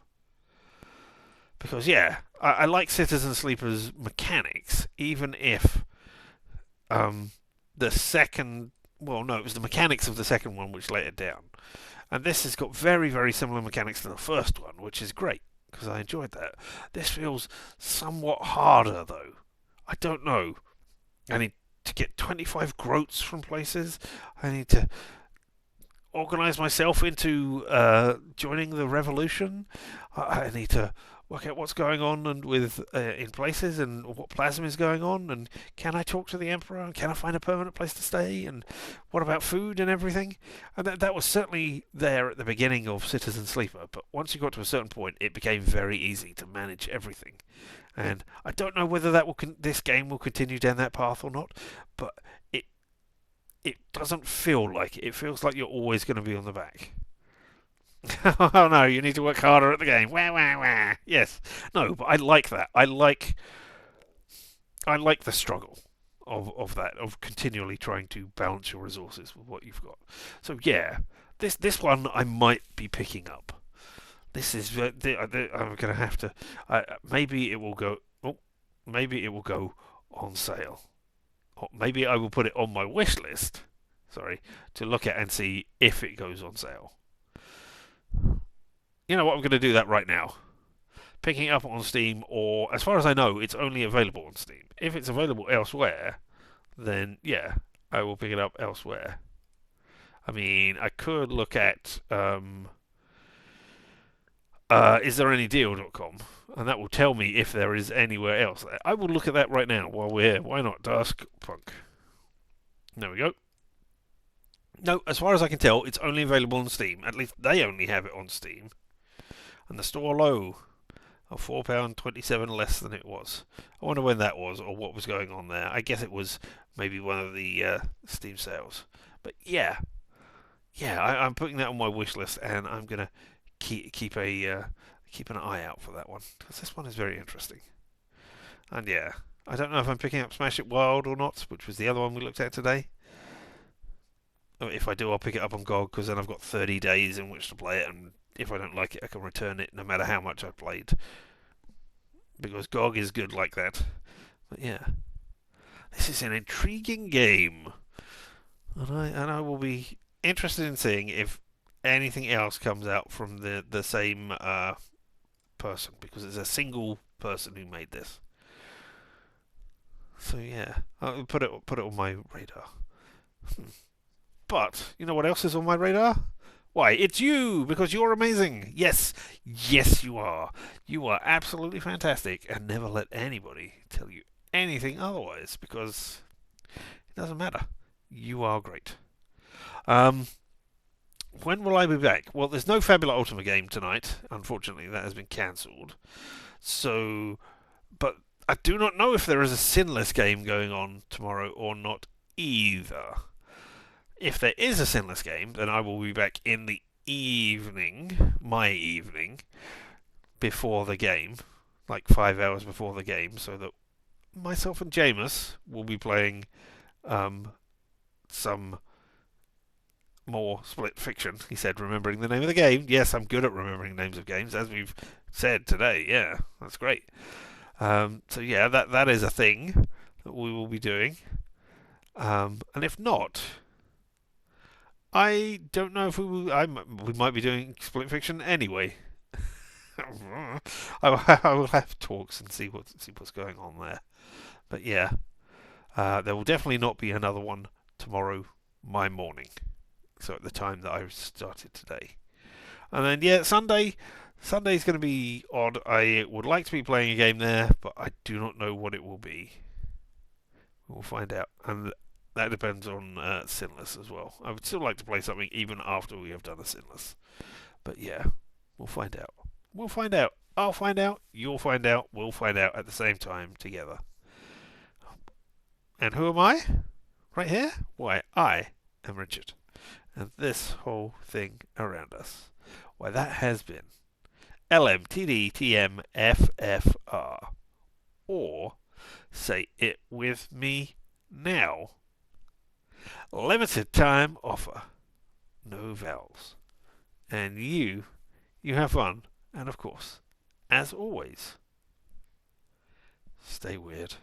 S1: because yeah, I like Citizen Sleeper's mechanics, even if the second. Well, no, it was the mechanics of the second one which let it down, and this has got very, very similar mechanics to the first one, which is great because I enjoyed that. This feels somewhat harder though. I don't know. I need to get 25 groats from places. I need to organise myself into joining the revolution. I need to work out what's going on and with in places and what plasma is going on. And can I talk to the Emperor? And can I find a permanent place to stay? And what about food and everything? And that was certainly there at the beginning of Citizen Sleeper. But once you got to a certain point, it became very easy to manage everything. And I don't know whether this game will continue down that path or not, but it doesn't feel like it. It feels like you're always going to be on the back. Oh no, you need to work harder at the game. Wah wah wah. Yes. No, but I like that. I like the struggle of that, of continually trying to balance your resources with what you've got. So yeah, this one I might be picking up. This is I'm gonna have to. Maybe it will go. Oh, maybe it will go on sale. Or maybe I will put it on my wish list. Sorry, to look at and see if it goes on sale. You know what? I'm going to do that right now. Picking it up on Steam, or as far as I know, it's only available on Steam. If it's available elsewhere, then yeah, I will pick it up elsewhere. I mean, I could look at is there any deal.com, and that will tell me if there is anywhere else. I will look at that right now while we're here. Why not? Duskpunk. There we go. No, as far as I can tell, it's only available on Steam. At least they only have it on Steam. And the store low of £4.27 less than it was. I wonder when that was or what was going on there. I guess it was maybe one of the Steam sales. But yeah, I'm putting that on my wish list, and I'm gonna keep an eye out for that one because this one is very interesting. And yeah, I don't know if I'm picking up Smash It Wild or not, which was the other one we looked at today. If I do, I'll pick it up on GOG because then I've got 30 days in which to play it, and if I don't like it, I can return it no matter how much I've played. Because GOG is good like that. But yeah, this is an intriguing game, and I will be interested in seeing if anything else comes out from the same person, because it's a single person who made this. So yeah, I'll put it on my radar. But you know what else is on my radar? Why, it's you, because you're amazing. Yes, yes, you are. You are absolutely fantastic, and never let anybody tell you anything otherwise, because it doesn't matter. You are great. Um, when will I be back? Well, there's no Fabula Ultima game tonight. Unfortunately, that has been cancelled. So, but I do not know if there is a Sinless game going on tomorrow or not either. If there is a Sinless game, then I will be back in the evening, my evening, before the game, like 5 hours before the game, so that myself and Jameis will be playing some more Split Fiction. He said, remembering the name of the game. Yes, I'm good at remembering names of games, as we've said today. Yeah, that's great. So yeah, that is a thing that we will be doing. And if not, I don't know if we will. We might be doing Split Fiction anyway. I will have talks and see what's going on there. But yeah, there will definitely not be another one tomorrow, my morning. So at the time that I started today, and then yeah, Sunday's going to be odd. I would like to be playing a game there, but I do not know what it will be. We'll find out, and that depends on Sinless as well. I would still like to play something even after we have done a Sinless. But yeah, we'll find out. We'll find out. I'll find out. You'll find out. We'll find out at the same time together. And who am I? Right here? Why, I am Richard. And this whole thing around us. Why, that has been LMTDTMFFR. Or say it with me now. Limited time offer. No vowels. And you have fun. And of course, as always, stay weird.